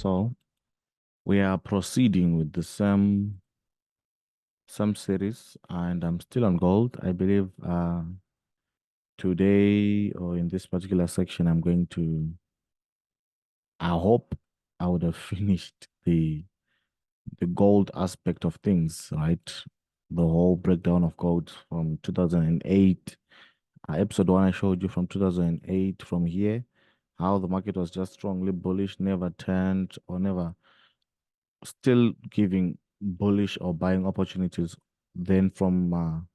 So we are proceeding with the same series, and I'm still on gold. I believe today or in this particular section, I hope I would have finished the gold aspect of things, right? The whole breakdown of gold from 2008. Episode one, I showed you from 2008 from here, how the market was just strongly bullish, never turned or never still giving bullish or buying opportunities. Then from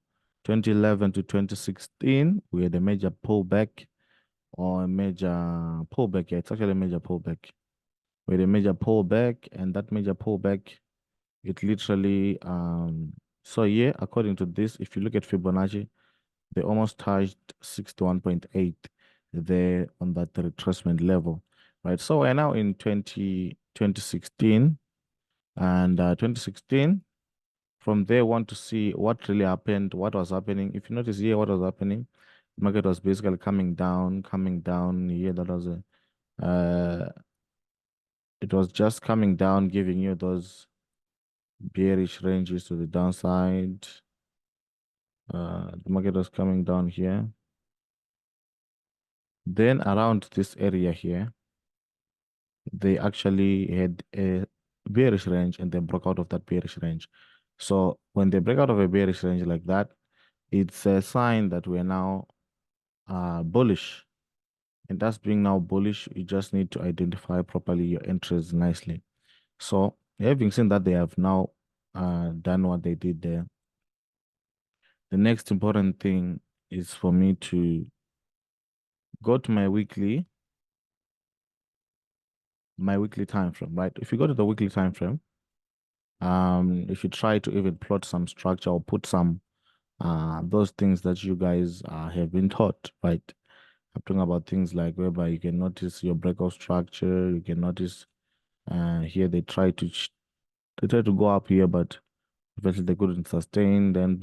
2011 to 2016, we had a major pullback or a major pullback. Yeah, it's actually a major pullback. We had a major pullback, and that major pullback, it literally, so yeah, according to this, if you look at Fibonacci, they almost touched 61.8 there on that retracement level, right? So we're now in 2016, and 2016, from there, want to see what really happened, what was happening. If you notice here, what was happening, the market was basically coming down, coming down. Here, that was it was just coming down, giving you those bearish ranges to the downside. The market was coming down here. Then around this area here, they actually had a bearish range and they broke out of that bearish range. So when they break out of a bearish range like that, it's a sign that we're now bullish. And that's being now bullish, you just need to identify properly your entries nicely. So having seen that they have now done what they did there, the next important thing is for me to go to my weekly time frame, right? If you go to the weekly time frame, if you try to even plot some structure or put some those things that you guys have been taught, right? I'm talking about things like whereby you can notice your breakout structure, you can notice here they try to go up here, but eventually they couldn't sustain. Then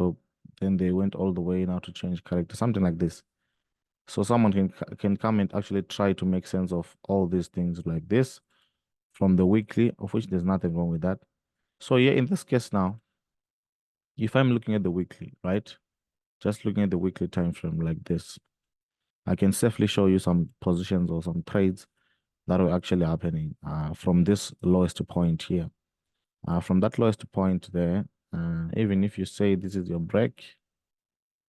they went all the way now to change character, something like this. So someone can come and actually try to make sense of all these things like this from the weekly, of which there's nothing wrong with that. So yeah, in this case now, if I'm looking at the weekly, right? Just looking at the weekly time frame like this, I can safely show you some positions or some trades that are actually happening from this lowest point here. From that lowest point there, even if you say this is your break,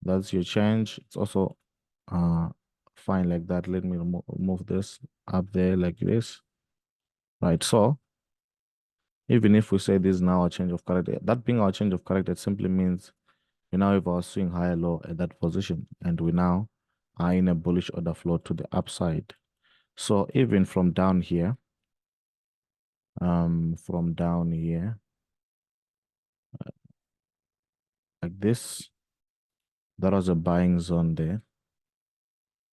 that's your change, it's also fine like that. Let me move this up there like this. Right, so even if we say this is now a change of character, that being our change of character, it simply means we now have our swing higher low at that position, and we now are in a bullish order flow to the upside. So even from down here, like this, that was a buying zone there.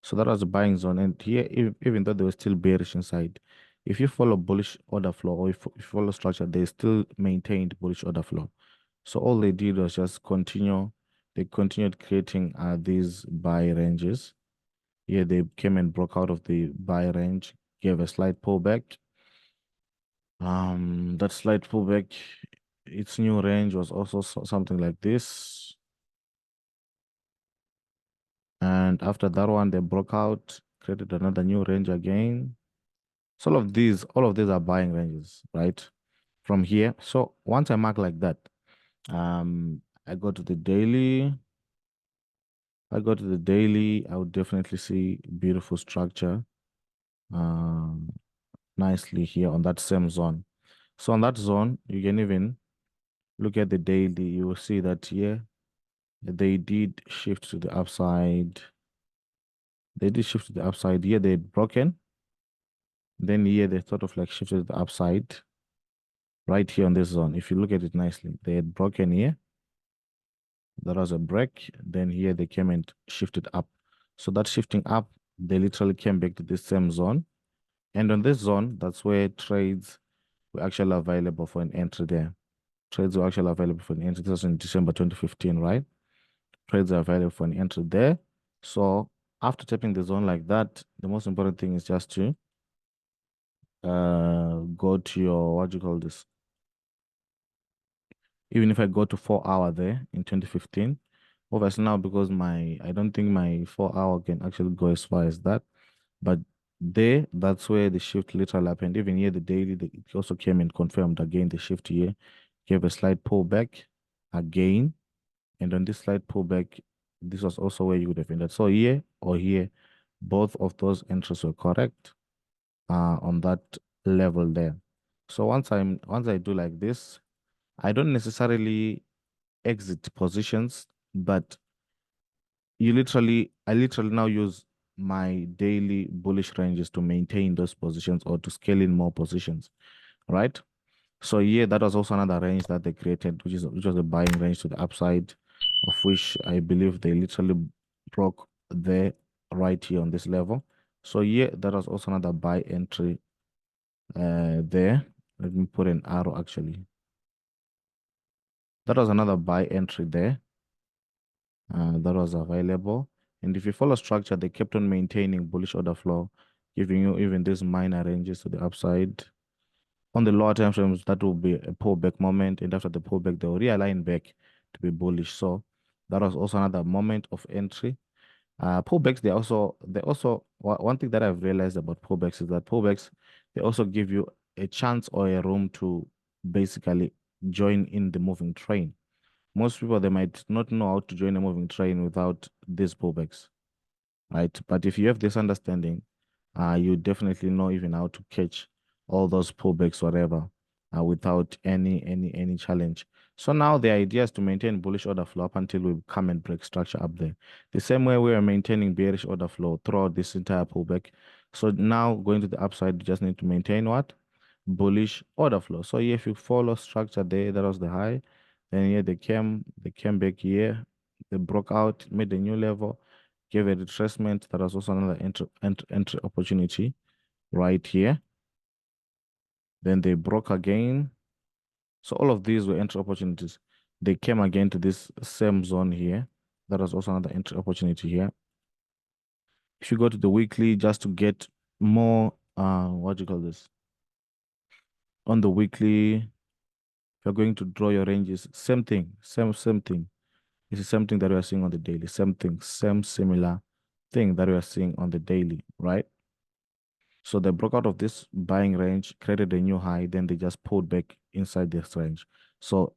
So that was a buying zone. And here, even though they were still bearish inside, if you follow bullish order flow or if you follow structure, they still maintained bullish order flow. So all they did was just continue. They continued creating these buy ranges. Here they came and broke out of the buy range, gave a slight pullback. That slight pullback, its new range was also something like this. And after that one, they broke out, created another new range again. So all of these are buying ranges, right? From here. So once I mark like that, I go to the daily. I go to the daily, I would definitely see beautiful structure um, nicely here on that same zone. So on that zone, you can even look at the daily. You will see that here they did shift to the upside. They did shift to the upside. Here they had broken. Then here they sort of like shifted to the upside right here on this zone. If you look at it nicely, they had broken here. That was a break. Then here they came and shifted up. So that shifting up, they literally came back to this same zone. And on this zone, that's where trades were actually available for an entry there. Trades were actually available for an entry. This was in December 2015, right? Trades are available for an entry there. So after tapping the zone like that, the most important thing is just to go to your, what do you call this? Even if I go to 4 hour there in 2015, obviously now because I don't think my 4 hour can actually go as far as that. But there, that's where the shift literally happened. Even here, the daily, it also came and confirmed again the shift here, gave a slight pullback again. And on this slight pullback, this was also where you would have ended. So here or here, both of those entries were correct on that level there. So once I do like this, I don't necessarily exit positions, but I literally now use my daily bullish ranges to maintain those positions or to scale in more positions, right? So yeah, that was also another range that they created, which was a buying range to the upside, of which I believe they literally broke there right here on this level. So yeah, that was also another buy entry there. Let me put an arrow actually. That was another buy entry there that was available. And if you follow structure, they kept on maintaining bullish order flow, giving you even these minor ranges to the upside. On the lower time frames, that will be a pullback moment, and after the pullback, they'll realign back to be bullish. So that was also another moment of entry. Pullbacks, one thing that I've realized about pullbacks is that pullbacks, they also give you a chance or a room to basically join in the moving train. Most people, they might not know how to join a moving train without these pullbacks, right? But if you have this understanding, you definitely know even how to catch all those pullbacks, whatever, without any challenge. So now the idea is to maintain bullish order flow up until we come and break structure up there. The same way we are maintaining bearish order flow throughout this entire pullback. So now going to the upside, you just need to maintain what? Bullish order flow. So if you follow structure there, that was the high. Then here they came back here, they broke out, made a new level, gave a retracement. That was also another entry opportunity right here. Then they broke again. So all of these were entry opportunities. They came again to this same zone here. That was also another entry opportunity here. If you go to the weekly just to get more, what do you call this? On the weekly, if you're going to draw your ranges, same thing, same thing. It's the same thing that we are seeing on the daily, same thing, same similar thing that we are seeing on the daily, right? So they broke out of this buying range, created a new high, then they just pulled back inside this range. So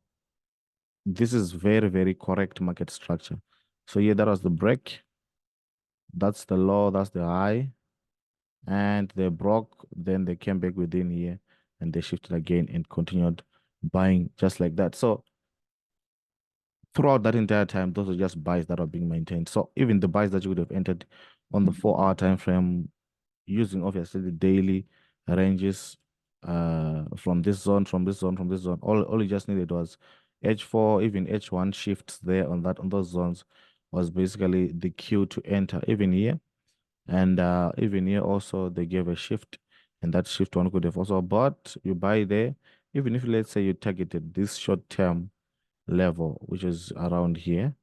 this is very, very correct market structure. So yeah, that was the break. That's the low, that's the high. And they broke, then they came back within here and they shifted again and continued buying just like that. So throughout that entire time, those are just buys that are being maintained. So even the buys that you would have entered on the 4 hour time frame, using obviously the daily ranges from this zone, from this zone, from this zone. All you just needed was H4, even H1 shifts there on those zones was basically the cue to enter even here. And even here also they gave a shift, and that shift one could have also bought. You buy there, even if let's say you targeted this short term level, which is around here,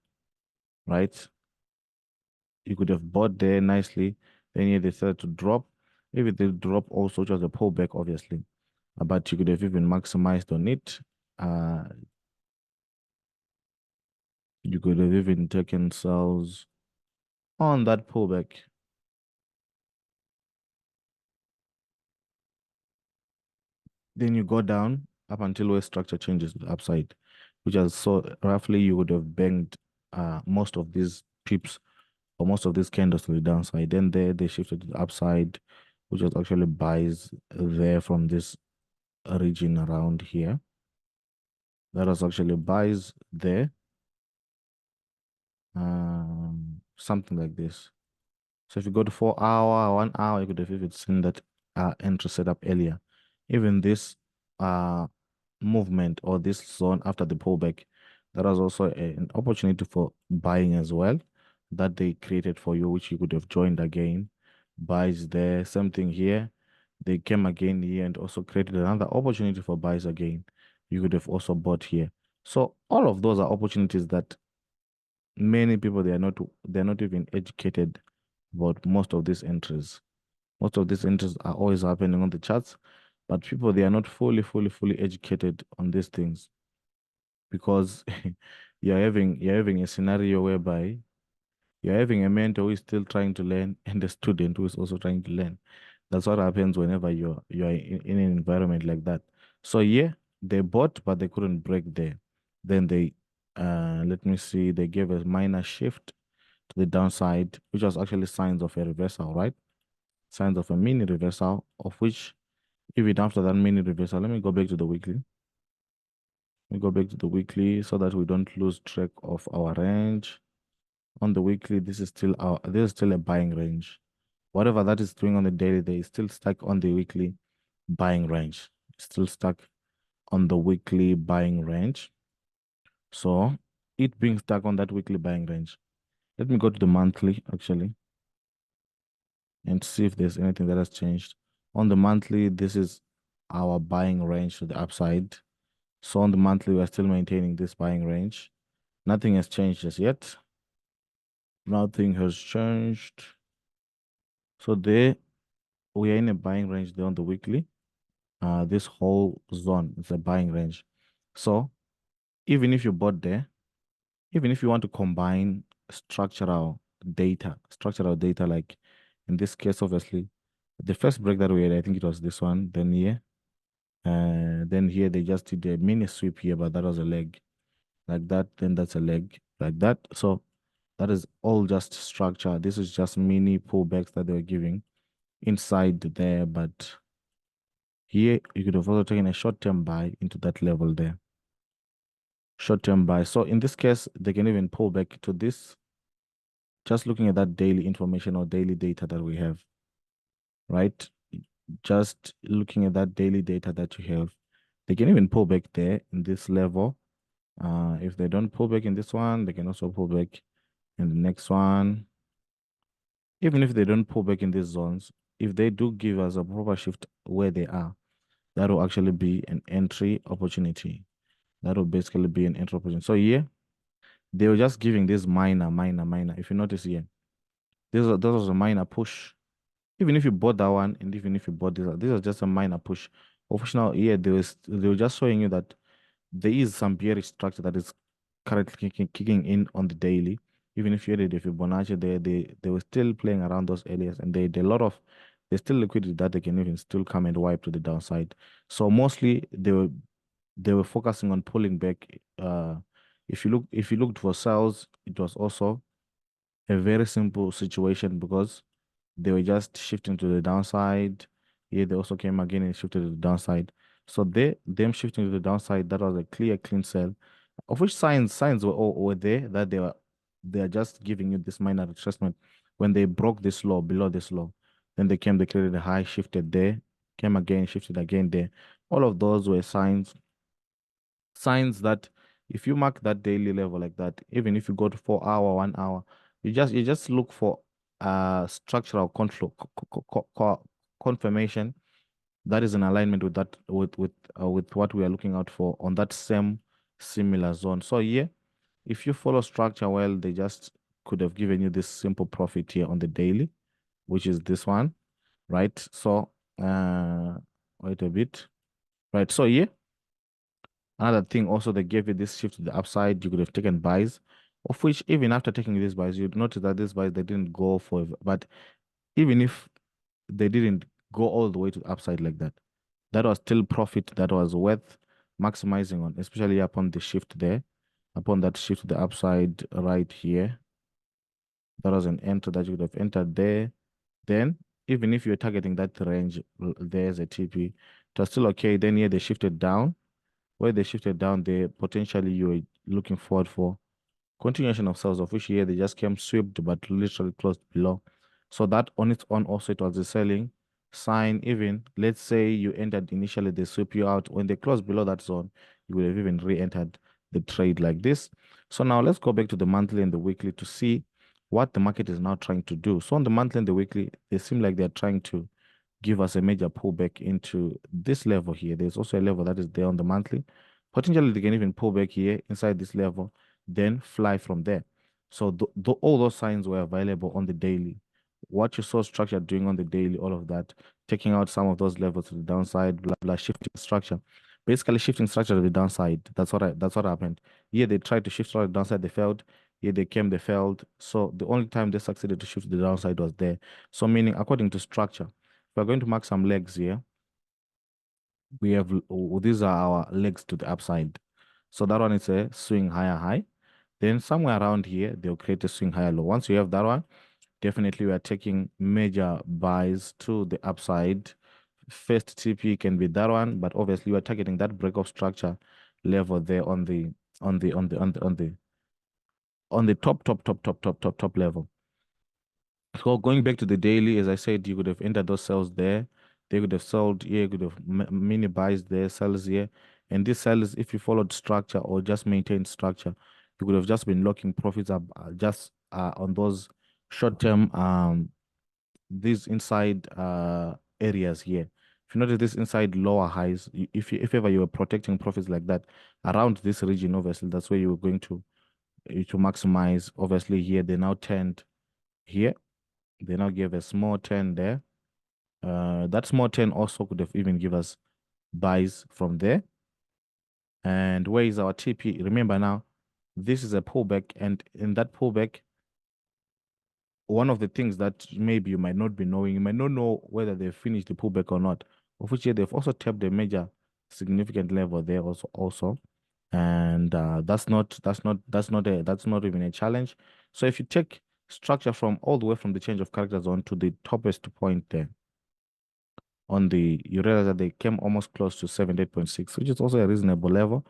right? You could have bought there nicely. Then you decided to drop. Maybe they drop also, which was a pullback, obviously. But you could have even maximized on it. Uh, you could have even taken sales on that pullback. Then you go down up until where structure changes to the upside, which is so roughly you would have banged most of these pips or most of these candles to the downside. Then there they shifted to the upside, which was actually buys there from this region around here. That was actually buys there. Something like this. So if you go to 4 hour, 1 hour, you could have even seen that entry set up earlier. Even this uh movement or this zone after the pullback, that was also an opportunity for buying as well that they created for you, which you could have joined again. Buys there, same thing here. They came again here and also created another opportunity for buys again. You could have also bought here. So all of those are opportunities that many people they're not even educated about most of these entries. Most of these entries are always happening on the charts, but people, they are not fully educated on these things because you're having a scenario whereby you're having a mentor who is still trying to learn and a student who is also trying to learn. That's what happens whenever you're in an environment like that. So yeah, they bought, but they couldn't break there. Then they let me see, they gave a minor shift to the downside, which was actually signs of a reversal, right? Signs of a mini reversal, of which even after that mini reversal, let me go back to the weekly. Let me go back to the weekly so that we don't lose track of our range. On the weekly, this is still a buying range. Whatever that is doing on the daily, they still stuck on the weekly buying range. Still stuck on the weekly buying range. So it being stuck on that weekly buying range. Let me go to the monthly actually and see if there's anything that has changed. On the monthly, this is our buying range to the upside. So on the monthly, we're still maintaining this buying range. Nothing has changed just yet. Nothing has changed. So there we are in a buying range there on the weekly. This whole zone is a buying range. So even if you bought there, even if you want to combine structural data, like in this case, obviously, the first break that we had, I think it was this one, then here, then here they just did a mini sweep here, but that was a leg like that, then that's a leg like that. So that is all just structure. This is just mini pullbacks that they were giving inside there, but here you could have also taken a short-term buy into that level there. Short-term buy. So in this case, they can even pull back to this. Just looking at that daily information or daily data that we have, right? Just looking at that daily data that you have, they can even pull back there in this level. If they don't pull back in this one, they can also pull back in the next one. Even if they don't pull back in these zones, if they do give us a proper shift where they are, that will actually be an entry opportunity. That will basically be an entry opportunity. So yeah, they were just giving this minor. If you notice here, this was a minor push. Even if you bought that one, and even if you bought this was just a minor push. Optional, yeah, they were just showing you that there is some bearish structure that is currently kicking in on the daily. Even if you had a Fibonacci there, they were still playing around those areas, and they a lot of there's still liquidity that they can even still come and wipe to the downside. So mostly they were focusing on pulling back. If you looked for sales, it was also a very simple situation because they were just shifting to the downside. Yeah, they also came again and shifted to the downside. So them shifting to the downside, that was a clean sell. Of which signs were there that they are just giving you this minor retracement. When they broke this low, below this low, then they created a high, shifted there, came again, shifted again there. All of those were signs that if you mark that daily level like that, even if you go to 4 hour, 1 hour, you just look for structural control confirmation that is in alignment with that with what we are looking out for on that same similar zone. So yeah, if you follow structure well, they just could have given you this simple profit here on the daily, which is this one, right? So wait a bit, right? So yeah, another thing also, they gave you this shift to the upside. You could have taken buys, of which even after taking these buys, you'd notice that these buys they didn't go for. But even if they didn't go all the way to the upside like that, that was still profit that was worth maximizing on, especially upon the shift there, upon that shift to the upside right here. That was an enter that you could have entered there. Then, even if you're targeting that range, there's a TP, it was still okay. Then here they shifted down where they shifted down there, potentially you were looking forward for continuation of sales, of which here they just came swept but literally closed below. So that on its own also it was a selling sign. Even let's say you entered initially, they sweep you out. When they close below that zone, you would have even re-entered the trade like this. So now let's go back to the monthly and the weekly to see what the market is now trying to do. So on the monthly and the weekly, they seem like they're trying to give us a major pullback into this level here. There's also a level that is there on the monthly. Potentially, they can even pull back here inside this level, then fly from there. So all those signs were available on the daily. what you saw structure doing on the daily, all of that, taking out some of those levels to the downside, blah blah, shifting structure, basically shifting structure to the downside. That's what happened. Yeah, they tried to shift to the downside, they failed. Yeah, they came, they failed. So the only time they succeeded to shift to the downside was there. So meaning according to structure, we're going to mark some legs here. We have these are our legs to the upside. So that one is a swing higher high. Then somewhere around here, they'll create a swing higher low. Once you have that one, definitely we are taking major buys to the upside. First TP can be that one, but obviously we are targeting that break of structure level there on the top level. So going back to the daily, as I said, you could have entered those cells there. They could have sold here, you could have mini buys there, sells here. And these cells, if you followed structure or just maintained structure, you could have just been locking profits up just on those short-term these inside areas here. If you notice this inside lower highs, if ever you were protecting profits like that around this region, obviously that's where you were going to maximize. Obviously here they now turned here. They now gave a small 10 there. That small 10 also could have even give us buys from there. And where is our TP? Remember now, this is a pullback, and in that pullback, one of the things that maybe you might not be knowing, you might not know whether they've finished the pullback or not. Of which they've also tapped a major significant level there also. And that's not even a challenge. So if you take structure from all the way from the change of character zone to the toppest point there on the, you realize that they came almost close to 78.6, which is also a reasonable level.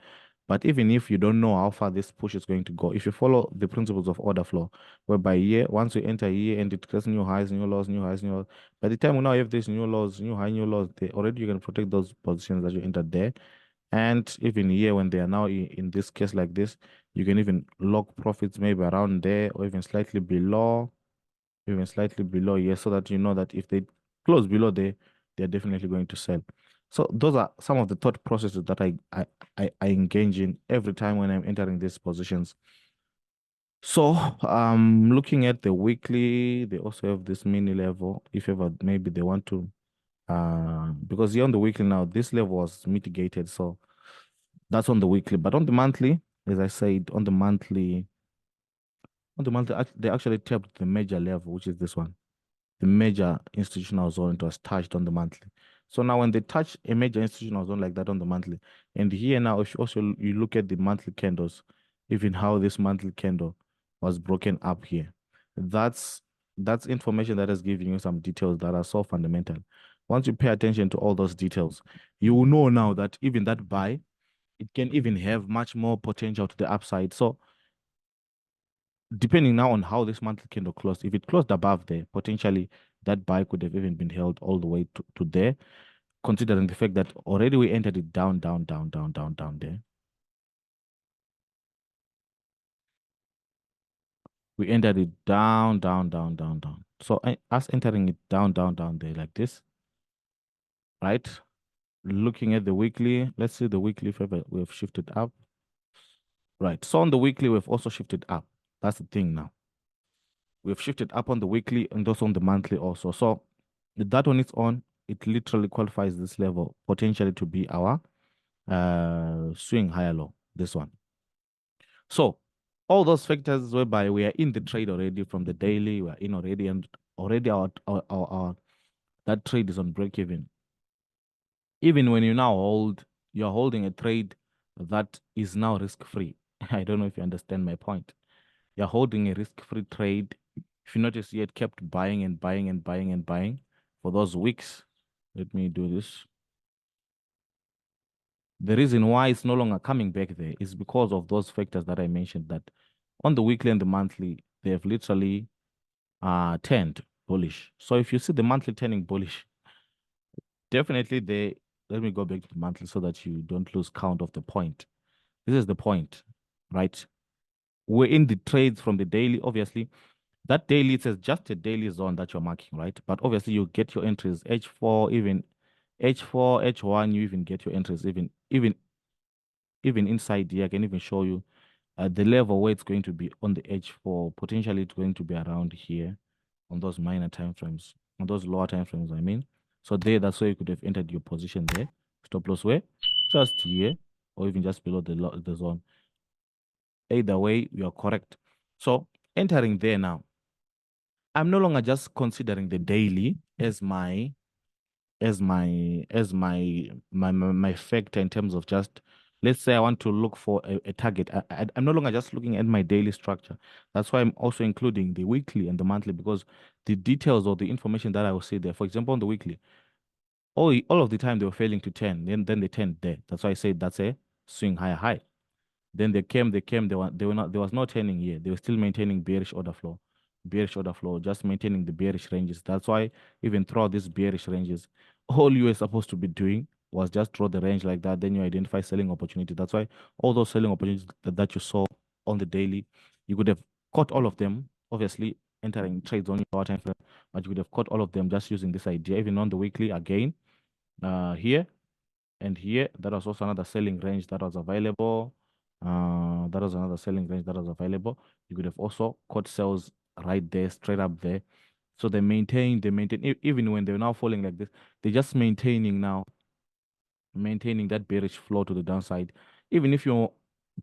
But even if you don't know how far this push is going to go, if you follow the principles of order flow, whereby year, once you enter a year and it creates new highs, new lows, new highs, new lows, by the time we now have these new lows, new high, new lows, they already you can protect those positions that you entered there. And even here, when they are now in this case like this, you can even lock profits maybe around there or even slightly below here, so that you know that if they close below there, they're definitely going to sell. So those are some of the thought processes that I engage in every time when I'm entering these positions. So looking at the weekly, they also have this mini level. If ever maybe they want to because here on the weekly now, this level was mitigated. So that's on the weekly. But on the monthly, as I said, they actually tapped the major level, which is this one. The major institutional zone, it was touched on the monthly. So now when they touch a major institutional zone like that on the monthly, and here now, if you also you look at the monthly candles, even how this monthly candle was broken up here, that's that's information that is giving you some details that are so fundamental. Once you pay attention to all those details, you will know now that even that buy, it can even have much more potential to the upside. So depending now on how this monthly candle closed, if it closed above there, potentially that buy could have even been held all the way to there, considering the fact that already we entered it down, down, down, down, down, down there. We entered it down, down, down, down, down. So us entering it down, down, down there like this, right? Looking at the weekly, let's see the weekly if ever we've shifted up. Right. So on the weekly, we've also shifted up. That's the thing now. We've shifted up on the weekly and also on the monthly also. So that one is on, it literally qualifies this level potentially to be our swing higher low, this one. So all those factors whereby we are in the trade already from the daily, we are in already, and already our that trade is on break even. Even when you now you're holding a trade that is now risk free. I don't know if you understand my point. You're holding a risk-free trade. If you notice, you had kept buying and buying and buying and buying for those weeks. Let me do this. The reason why it's no longer coming back there is because of those factors that I mentioned, that on the weekly and the monthly, they have literally turned bullish. So if you see the monthly turning bullish, definitely let me go back to the monthly so that you don't lose count of the point. This is the point, right? We're in the trades from the daily, obviously. That daily, it says just a daily zone that you're marking, right? But obviously you get your entries H4, even H4, H1, you even get your entries even inside here. I can even show you the level where it's going to be on the H4. Potentially it's going to be around here. on those minor time frames, on those lower time frames, I mean. So there, that's where you could have entered your position there. Stop loss where? Just here, or even just below the zone. Either way, you are correct. So entering there now, I'm no longer just considering the daily as my factor in terms of just, let's say I want to look for a target. I'm no longer just looking at my daily structure. That's why I'm also including the weekly and the monthly, because the details or the information that I will see there, for example, on the weekly, all of the time they were failing to turn, then they turned there. That's why I said that's a swing higher high. Then they were not, there was no turning here. They were still maintaining bearish order flow, just maintaining the bearish ranges. That's why even throughout these bearish ranges, all you were supposed to be doing was just draw the range like that. Then you identify selling opportunity. That's why all those selling opportunities that you saw on the daily, you could have caught all of them, obviously entering trades on your lower time frame, but you could have caught all of them just using this idea. Even on the weekly again, here and here, that was also another selling range that was available. That was another selling range that was available. You could have also caught sales right there, straight up there. So they maintain, even when they're now falling like this, they're just maintaining that bearish flow to the downside. Even if you're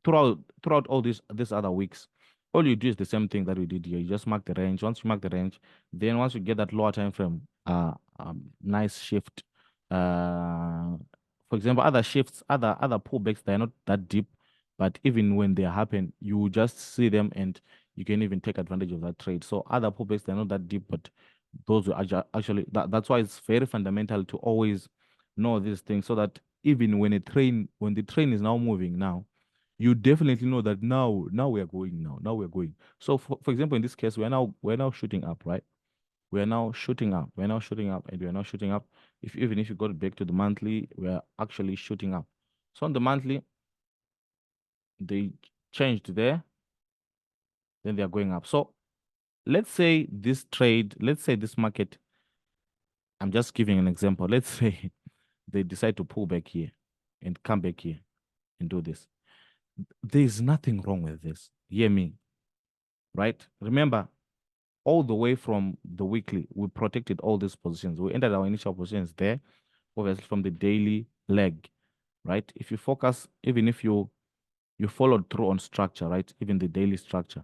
throughout all these other weeks, all you do is the same thing that we did here. You just mark the range. Once you mark the range, then once you get that lower time frame, nice shift. For example, other shifts, other pullbacks, they're not that deep, but even when they happen, you just see them and you can even take advantage of that trade. So other pullbacks, they're not that deep, but those are actually that's why it's very fundamental to always know these things, so that even when the train is now moving now, you definitely know that now we are going now we are going. So for example, in this case, we're now shooting up, right? We're now shooting up, and we're now shooting up. Even if you go back to the monthly, we're actually shooting up. So on the monthly, they changed there, then they are going up. So let's say this market, I'm just giving an example. Let's say they decide to pull back here and come back here and do this. There's nothing wrong with this. Hear me, right? Remember, all the way from the weekly, we protected all these positions. We entered our initial positions there, obviously from the daily leg, right? If you focus, even if you followed through on structure, right? Even the daily structure,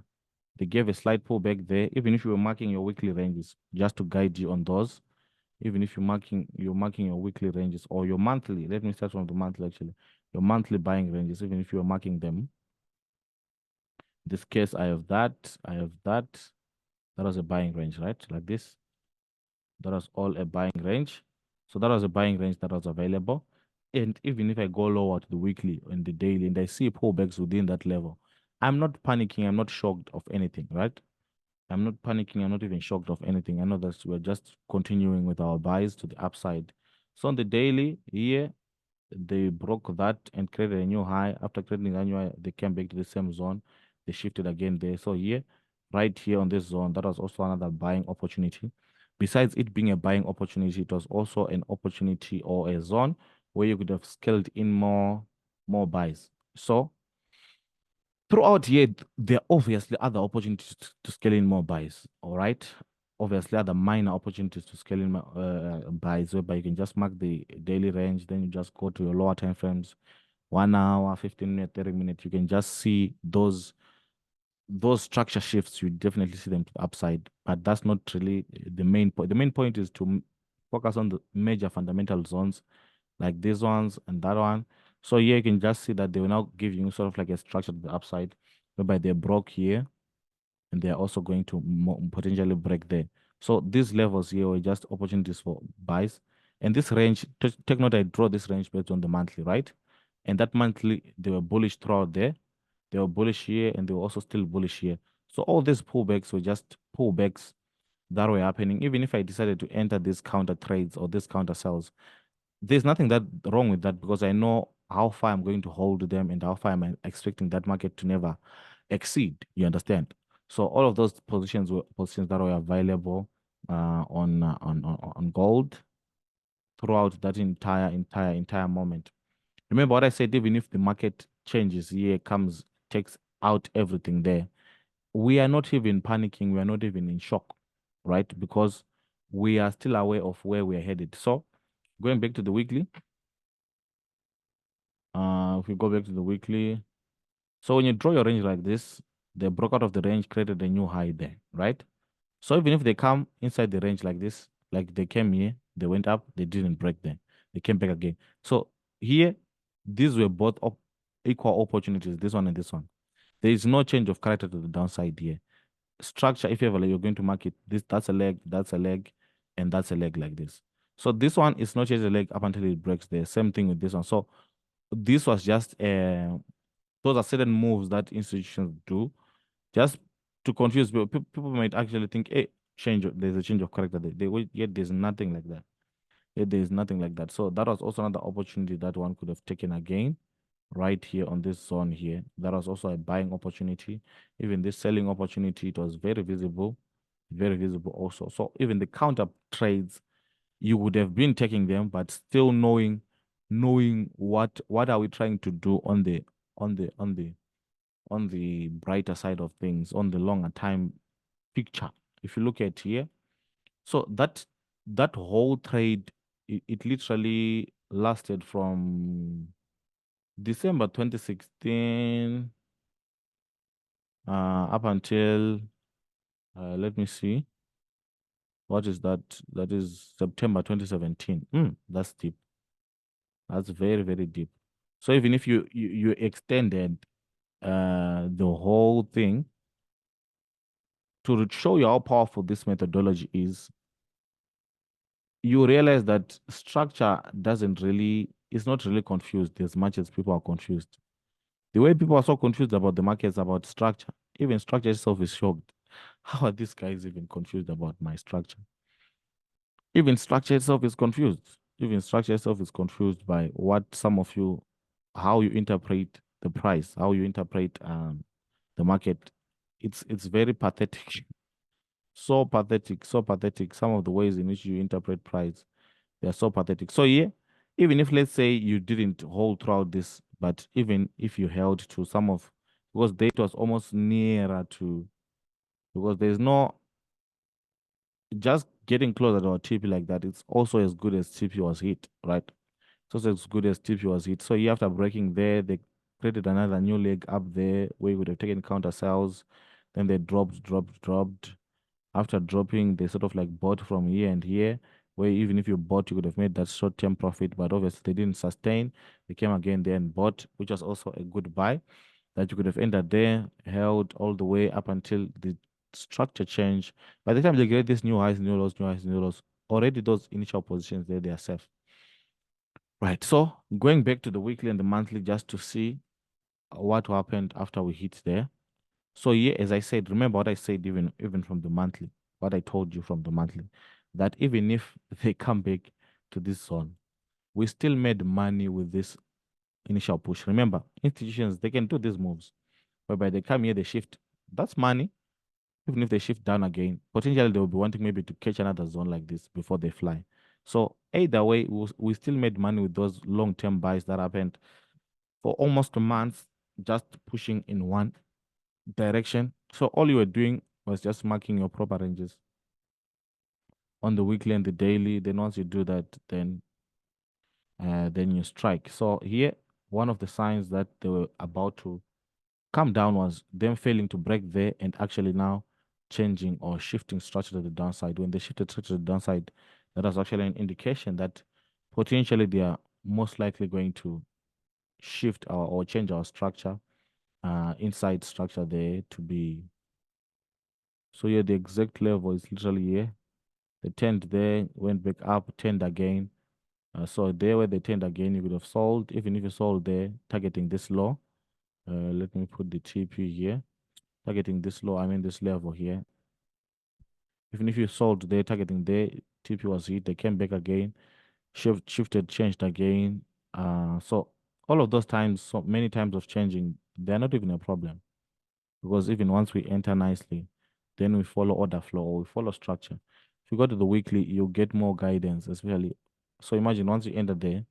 they gave a slight pullback there. Even if you were marking your weekly ranges, just to guide you on those. Even if you're marking your weekly ranges or your monthly. Let me start from the monthly actually. Your monthly buying ranges, even if you're marking them. In this case, I have that. I have that. That was a buying range, right? Like this. That was all a buying range. So that was a buying range that was available. And even if I go lower to the weekly and the daily and I see pullbacks within that level, I'm not panicking. I'm not shocked of anything, right? I'm not panicking. I'm not even shocked of anything. I know that we're just continuing with our buys to the upside. So on the daily here, they broke that and created a new high. After creating a new high, they came back to the same zone. They shifted again there. So here, right here on this zone, that was also another buying opportunity. Besides it being a buying opportunity, it was also an opportunity or a zone where you could have scaled in more buys. So throughout here, there are obviously other opportunities to scale in more buys. All right. Obviously, other minor opportunities to scale in buys, whereby you can just mark the daily range, then you just go to your lower time frames, 1 hour, 15 minutes, 30 minutes. You can just see those structure shifts. You definitely see them to the upside, but that's not really the main point. The main point is to focus on the major fundamental zones like these ones and that one. So here you can just see that they will now give you sort of like a structure to the upside, whereby they broke here and they are also going to potentially break there. So these levels here were just opportunities for buys. And this range, take note, I draw this range based on the monthly, right? And that monthly, they were bullish throughout there. They were bullish here and they were also still bullish here. So all these pullbacks were just pullbacks that were happening. Even if I decided to enter these counter trades or these counter sells, there's nothing that wrong with that, because I know how far I'm going to hold them and how far I'm expecting that market to never exceed. You understand? So all of those positions were positions that were available on gold throughout that entire moment. Remember what I said, even if the market changes here, comes, takes out everything there, we are not even panicking, we are not even in shock. right? Because we are still aware of where we are headed. So going back to the weekly, if we go back to the weekly, so when you draw your range like this, they broke out of the range, created a new high there, right? So even if they come inside the range like this, like they came here, they went up, they didn't break there. They came back again. So here, these were both equal opportunities, this one and this one. There is no change of character to the downside here. Structure, if ever you're going to mark it, this that's a leg, and that's a leg like this. So this one is not just a leg up until it breaks there. Same thing with this one. So this was just those are certain moves that institutions do just to confuse people. People might actually think, hey, there's a change of character there. Yet there's nothing like that. Yet there's nothing like that. So that was also another opportunity that one could have taken again right here on this zone here. That was also a buying opportunity. Even this selling opportunity, it was very visible also. So even the counter trades, you would have been taking them, but still knowing what are we trying to do on on the on the on the brighter side of things, on the longer time picture. If you look at here, so that whole trade, it literally lasted from December 2016 up until let me see, what is that? That is September 2017. That's deep. That's very deep. So even if you extended the whole thing to show you how powerful this methodology is, you realize that structure doesn't really, it's not really confused as much as people are confused. The way people are so confused about the markets, about structure, even structure itself is shocked. How are these guys even confused about my structure? Even structure itself is confused. Even structure itself is confused by what some of you, how you interpret the price, how you interpret the market. It's very pathetic. So pathetic, so pathetic. Some of the ways in which you interpret price, they are so pathetic. So yeah, even if let's say you didn't hold throughout this, but even if you held to some of, because date was almost nearer to, because there's no, just getting closer to a TP like that, it's also as good as TP was hit, right? It's also as good as TP was hit. So yeah, after breaking there, they created another new leg up there where you would have taken counter sales. Then they dropped. After dropping, they sort of like bought from here and here, where even if you bought, you could have made that short-term profit, but obviously they didn't sustain. They came again there and bought, which was also a good buy that you could have entered there, held all the way up until the structure change. By the time they get these new highs, new lows, new highs, new lows, already those initial positions there, they are safe. Right. So going back to the weekly and the monthly just to see what happened after we hit there. So yeah, as I said, remember what I said even from the monthly, what I told you from the monthly, that even if they come back to this zone, we still made money with this initial push. Remember, institutions, they can do these moves whereby they come here, they shift. That's money. Even if they shift down again, potentially they will be wanting maybe to catch another zone like this before they fly. So either way, we still made money with those long-term buys that happened for almost a month, just pushing in one direction. So all you were doing was just marking your proper ranges on the weekly and the daily. Then once you do that, then you strike. So here, one of the signs that they were about to come down was them failing to break there and actually now changing or shifting structure to the downside. When they shifted structure to the downside, that was actually an indication that potentially they are most likely going to shift or change our structure, inside structure there to be. So here the exact level is literally here. They turned there, went back up, turned again. So there where they turned again, you could have sold, even if you sold there, targeting this low. Let me put the TP here. Targeting this low, I mean this level here. Even if you sold there, targeting there, TP was hit, they came back again, shifted, changed again. So all of those times, so many times of changing, they're not even a problem. Because even once we enter nicely, then we follow order flow or we follow structure. If you go to the weekly, you get more guidance, especially. So imagine once you enter there,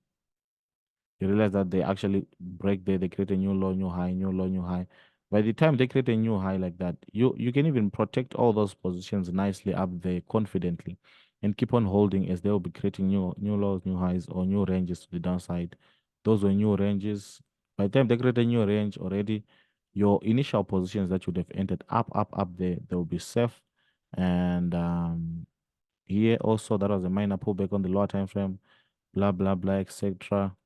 you realize that they actually break there, they create a new low, new high, new low, new high. By the time they create a new high like that, you can even protect all those positions nicely up there confidently and keep on holding as they will be creating new lows, new highs, or new ranges to the downside. Those were new ranges. By the time they create a new range already, your initial positions that you would have entered up there, they will be safe. And here also that was a minor pullback on the lower time frame, blah blah blah, etc.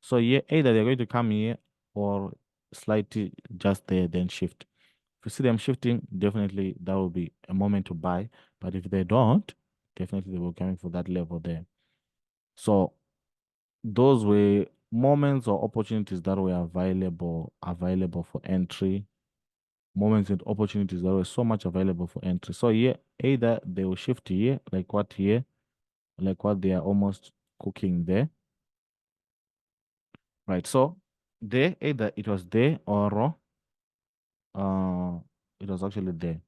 So yeah, either they're going to come here or slightly just there, then shift. If you see them shifting, definitely that will be a moment to buy. But if they don't, definitely they will coming for that level there. So those were moments or opportunities that were available for entry. Moments and opportunities that were so much available for entry. So yeah, either they will shift here, like what they are almost cooking there. Right. So there, either it was there or uh it was actually there.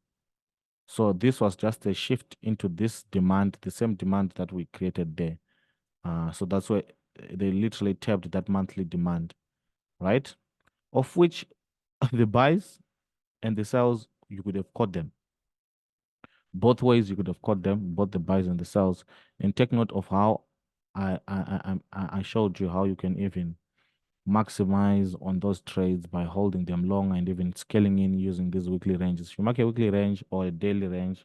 So this was just a shift into this demand, the same demand that we created there. So that's why they literally tapped that monthly demand, right? Of which the buys and the sells, you could have caught them. Both ways you could have caught them, both the buys and the sells. And take note of how I showed you how you can even maximize on those trades by holding them long and even scaling in using these weekly ranges. If you mark a weekly range or a daily range,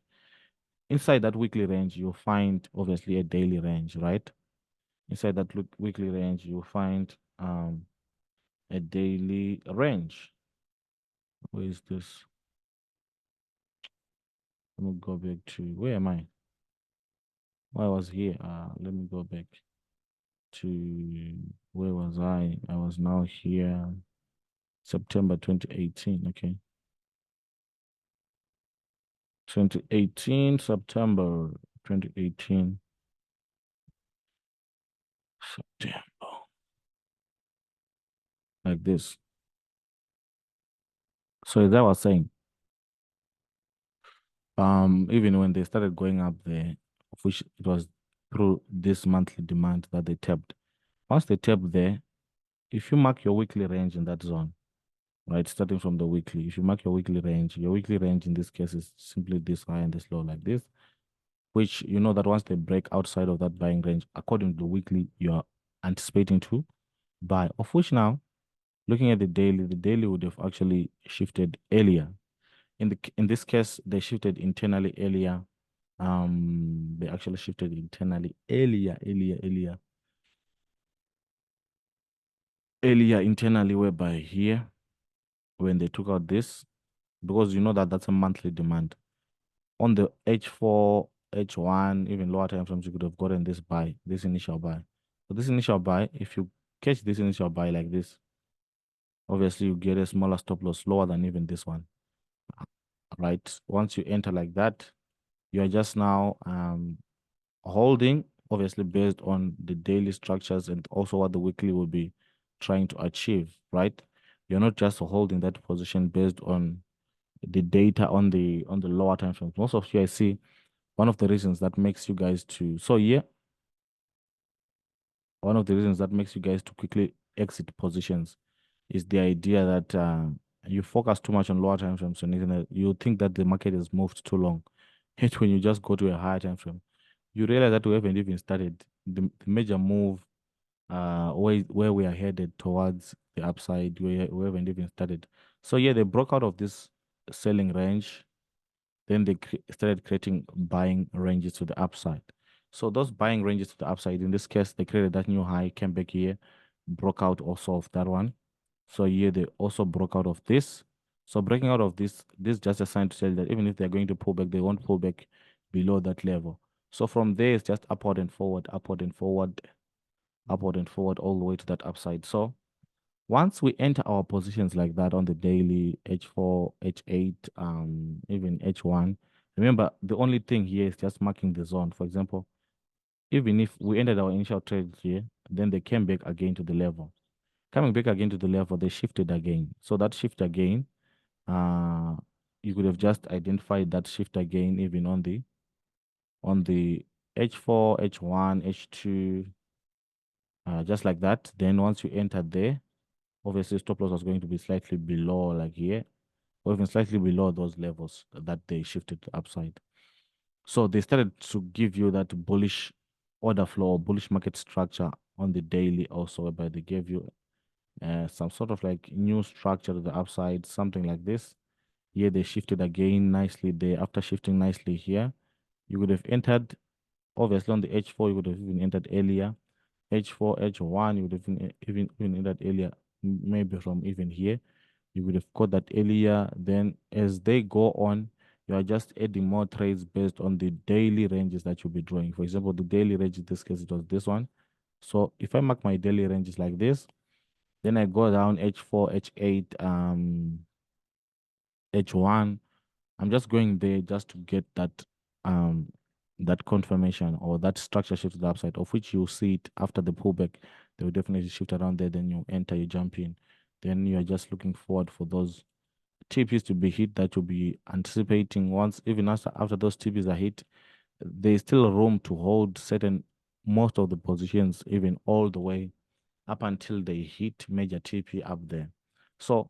inside that weekly range, you'll find obviously a daily range, right? Inside that weekly range, you'll find a daily range. Where is this? Let me go back to where am I? Why was here? Let me go back to where was I? I was now here, September 2018. Okay. 2018, September 2018, September, like this. So as I was saying, even when they started going up there, of which it was through this monthly demand that they tapped. Once they tap there, if you mark your weekly range in that zone, right, starting from the weekly, if you mark your weekly range in this case is simply this high and this low like this, which you know that once they break outside of that buying range, according to the weekly, you are anticipating to buy, of which now, looking at the daily would have actually shifted earlier. In this case, they shifted internally earlier. They actually shifted internally earlier internally, whereby here when they took out this, because you know that that's a monthly demand on the H4, H1, even lower time frames, you could have gotten this buy, this initial buy. So this initial buy, if you catch this initial buy like this, obviously you get a smaller stop loss lower than even this one, right? Once you enter like that, you are just now holding, obviously based on the daily structures and also what the weekly will be trying to achieve, right? You're not just holding that position based on the data on the lower time frames. Most of you I see one of the reasons that makes you guys to so yeah, one of the reasons that makes you guys to quickly exit positions is the idea that you focus too much on lower time frames and you think that the market has moved too long. Yet when you just go to a higher time frame, you realize that we haven't even started the major move where we are headed towards the upside. We haven't even started. So yeah, they broke out of this selling range. Then they started creating buying ranges to the upside. So those buying ranges to the upside, in this case, they created that new high, came back here, broke out also of that one. So here they also broke out of this. So breaking out of this is just a sign to tell that even if they're going to pull back, they won't pull back below that level. So from there, it's just upward and forward, upward and forward, upward and forward, all the way to that upside. So once we enter our positions like that on the daily, H4, H8, even H1, remember the only thing here is just marking the zone. For example, even if we ended our initial trades here, then they came back again to the level. Coming back again to the level, they shifted again. So that shift again, uh, you could have just identified that shift again even on the H4, H1, H2, just like that. Then once you enter there, obviously stop loss was going to be slightly below like here. or even slightly below those levels that they shifted upside. So they started to give you that bullish order flow or bullish market structure on the daily also, whereby they gave you some sort of like new structure to the upside, something like this. Here they shifted again nicely there. After shifting nicely here, you would have entered, obviously on the H4, you would have even entered earlier. H4, H1, you would have even entered earlier, maybe from even here. You would have got that earlier. Then as they go on, you are just adding more trades based on the daily ranges that you'll be drawing. For example, the daily range in this case, it was this one. So if I mark my daily ranges like this, then I go down H4, H8, H1. I'm just going there just to get that confirmation or that structure shift to the upside, of which you'll see it after the pullback. They will definitely shift around there. Then you enter, you jump in. Then you are just looking forward for those TPs to be hit that you'll be anticipating. Once, even after those TPs are hit, there's still room to hold certain most of the positions, even all the way up until they hit major TP up there. So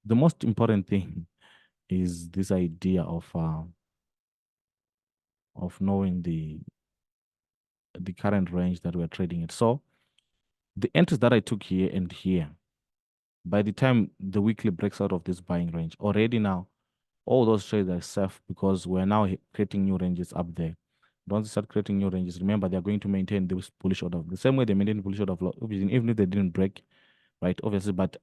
the most important thing is this idea of knowing the current range that we're trading it. So the entries that I took here and here, by the time the weekly breaks out of this buying range, already now all those trades are safe because we're now creating new ranges up there. Once they start creating new ranges, remember they're going to maintain this bullish order. The same way they maintain bullish order flow, even if they didn't break, right? Obviously, but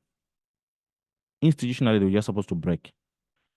institutionally they were just supposed to break.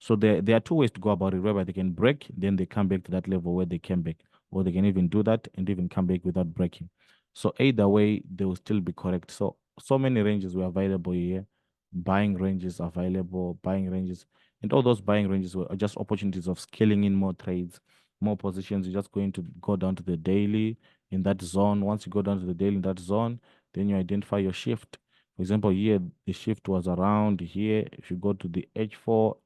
So there are two ways to go about it, whereby they can break, then they come back to that level where they came back, or they can even do that and even come back without breaking. So either way, they will still be correct. So many ranges were available here, buying ranges available, buying ranges, and all those buying ranges were just opportunities of scaling in more trades, more positions. You're just going to go down to the daily in that zone. Once you go down to the daily in that zone, then you identify your shift. For example, here the shift was around here. If you go to the H4,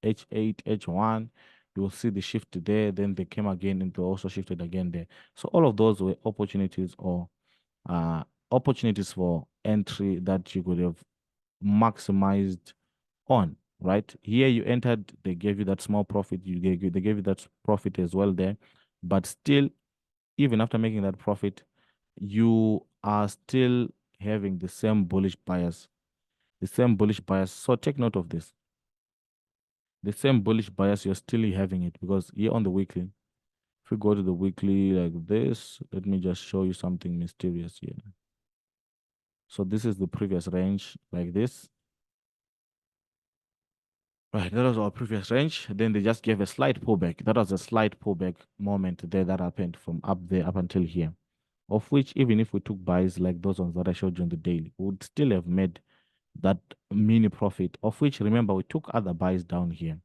H8, H1, you will see the shift there. Then they came again and they also shifted again there. So all of those were opportunities or uh, opportunities for entry that you could have maximized on, right? Here you entered, they gave you that small profit. They gave you that profit as well there. But still, even after making that profit, you are still having the same bullish bias, the same bullish bias. So take note of this. The same bullish bias, you're still having it because here on the weekly, if we go to the weekly like this, let me just show you something mysterious here. So this is the previous range like this. Right, that was our previous range. Then they just gave a slight pullback. That was a slight pullback moment there that happened from up there up until here. Of which, even if we took buys like those ones that I showed you on the daily, we would still have made that mini profit. Of which, remember, we took other buys down here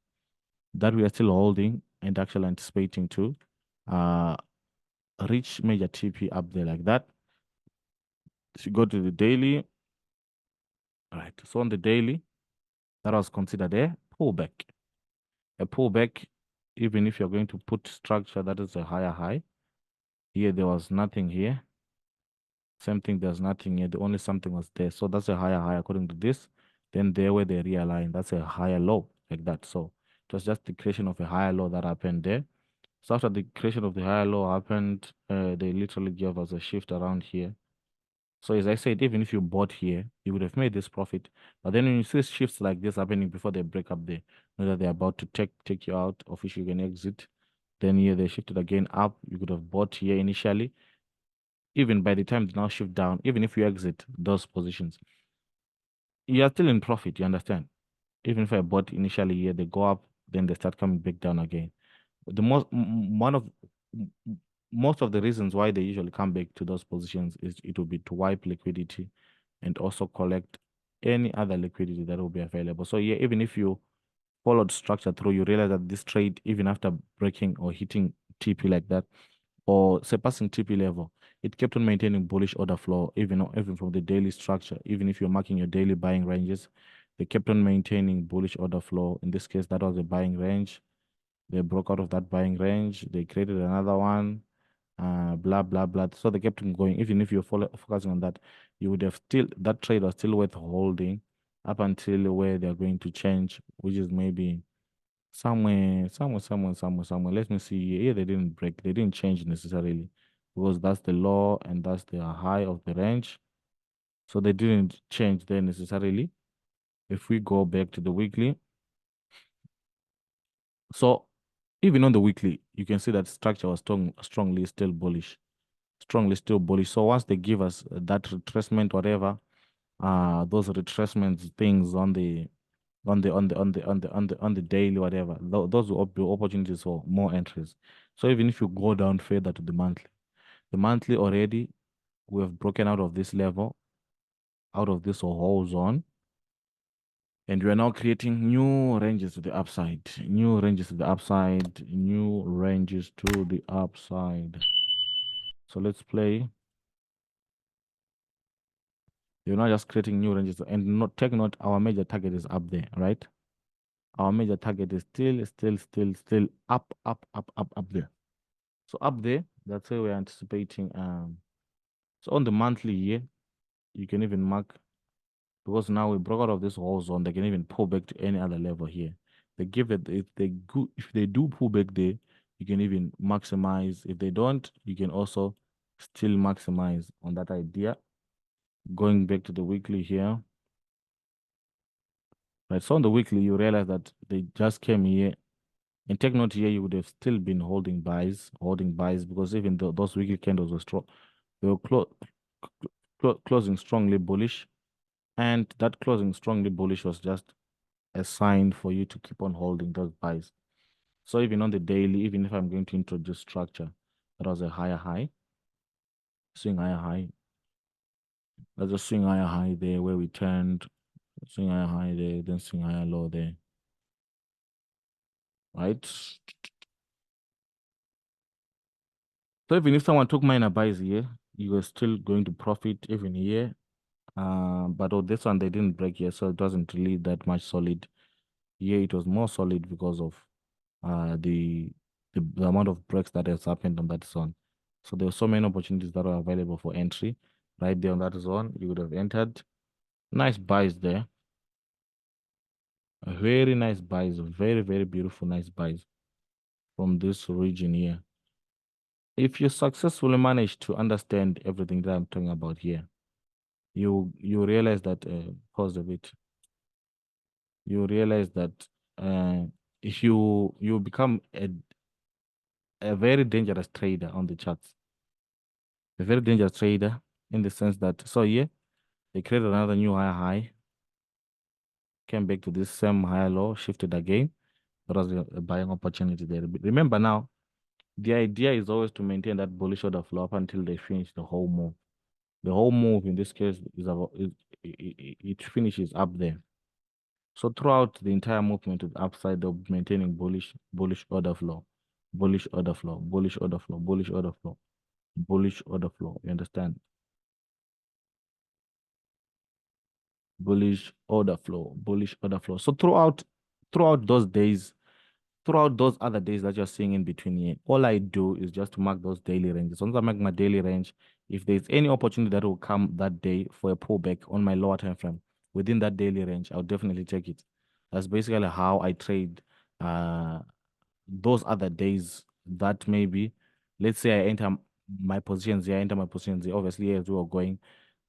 that we are still holding and actually anticipating to uh, reach major TP up there like that. So you go to the daily, right? So on the daily, that was considered a pullback. A pullback, even if you're going to put structure, that is a higher high. Here, there was nothing here. Same thing, there's nothing here. The only something was there. So that's a higher high according to this. Then there where they realign, that's a higher low like that. So it was just the creation of a higher low that happened there. So after the creation of the higher low happened, they literally gave us a shift around here. So as I said, even if you bought here, you would have made this profit. But then when you see shifts like this happening before they break up there, know that they're about to take you out, of which you can exit. Then here they shifted again up. You could have bought here initially. Even by the time they now shift down, even if you exit those positions, you are still in profit, you understand? Even if I bought initially here, they go up, then they start coming back down again. The most one of most of the reasons why they usually come back to those positions is it will be to wipe liquidity and also collect any other liquidity that will be available. So yeah, even if you followed structure through, you realize that this trade, even after breaking or hitting TP like that, or surpassing TP level, it kept on maintaining bullish order flow, even from the daily structure. Even if you're marking your daily buying ranges, they kept on maintaining bullish order flow. In this case, that was a buying range. They broke out of that buying range. They created another one, blah, blah, blah. So they kept on going. Even if you're focusing on that, you would have still, that trade was still worth holding up until where they're going to change, which is maybe somewhere. Let me see. Here they didn't break. They didn't change necessarily because that's the low and that's the high of the range. So they didn't change there necessarily. If we go back to the weekly, so even on the weekly, you can see that structure was strongly still bullish, strongly still bullish. So once they give us that retracement, whatever, those retracements things on the daily, whatever, those will be opportunities for more entries. So even if you go down further to the monthly already, we have broken out of this level, out of this whole zone. And we are now creating new ranges to the upside, new ranges to the upside, new ranges to the upside. So let's play. You're not just creating new ranges and not take note, our major target is up there, right? Our major target is still up there. So up there, that's where we're anticipating. So on the monthly year, you can even mark because now we broke out of this whole zone. They can even pull back to any other level here. They give it if they do pull back there, you can even maximize. If they don't, you can also still maximize on that idea. Going back to the weekly here. Right. So on the weekly, you realize that they just came here. In take note here, you would have still been holding buys because even though those weekly candles were strong, they were closing strongly bullish. And that closing strongly bullish was just a sign for you to keep on holding those buys. So even on the daily, even if I'm going to introduce structure, that was a higher high, swing higher high. Let's just swing higher high there where we turned, swing higher high there, then swing higher low there. Right? So even if someone took minor buys here, you were still going to profit even here. But on this one, they didn't break here, so it wasn't really that much solid. Here, it was more solid because of the amount of breaks that has happened on that zone. So there were so many opportunities that were available for entry right there on that zone. You would have entered. Nice buys there. Very nice buys. Very, very beautiful, nice buys from this region here. If you successfully manage to understand everything that I'm talking about here, you realize that pause a bit. You realize that if you become a very dangerous trader on the charts. A very dangerous trader in the sense that so yeah, they created another new higher high, came back to this same higher low, shifted again. That was a buying opportunity there. Remember now, the idea is always to maintain that bullish order flow up until they finish the whole move. The whole move in this case is about it finishes up there. So throughout the entire movement to the upside, they'll be maintaining bullish order flow, bullish order flow, bullish order flow, bullish order flow, bullish order flow. You understand? Bullish order flow, bullish order flow. So throughout those days, throughout those other days that you're seeing in between here, all I do is just to mark those daily ranges. Once I mark my daily range, if there's any opportunity that will come that day for a pullback on my lower time frame within that daily range, I'll definitely take it. That's basically how I trade those other days that maybe, let's say I enter my positions here, obviously as we are going,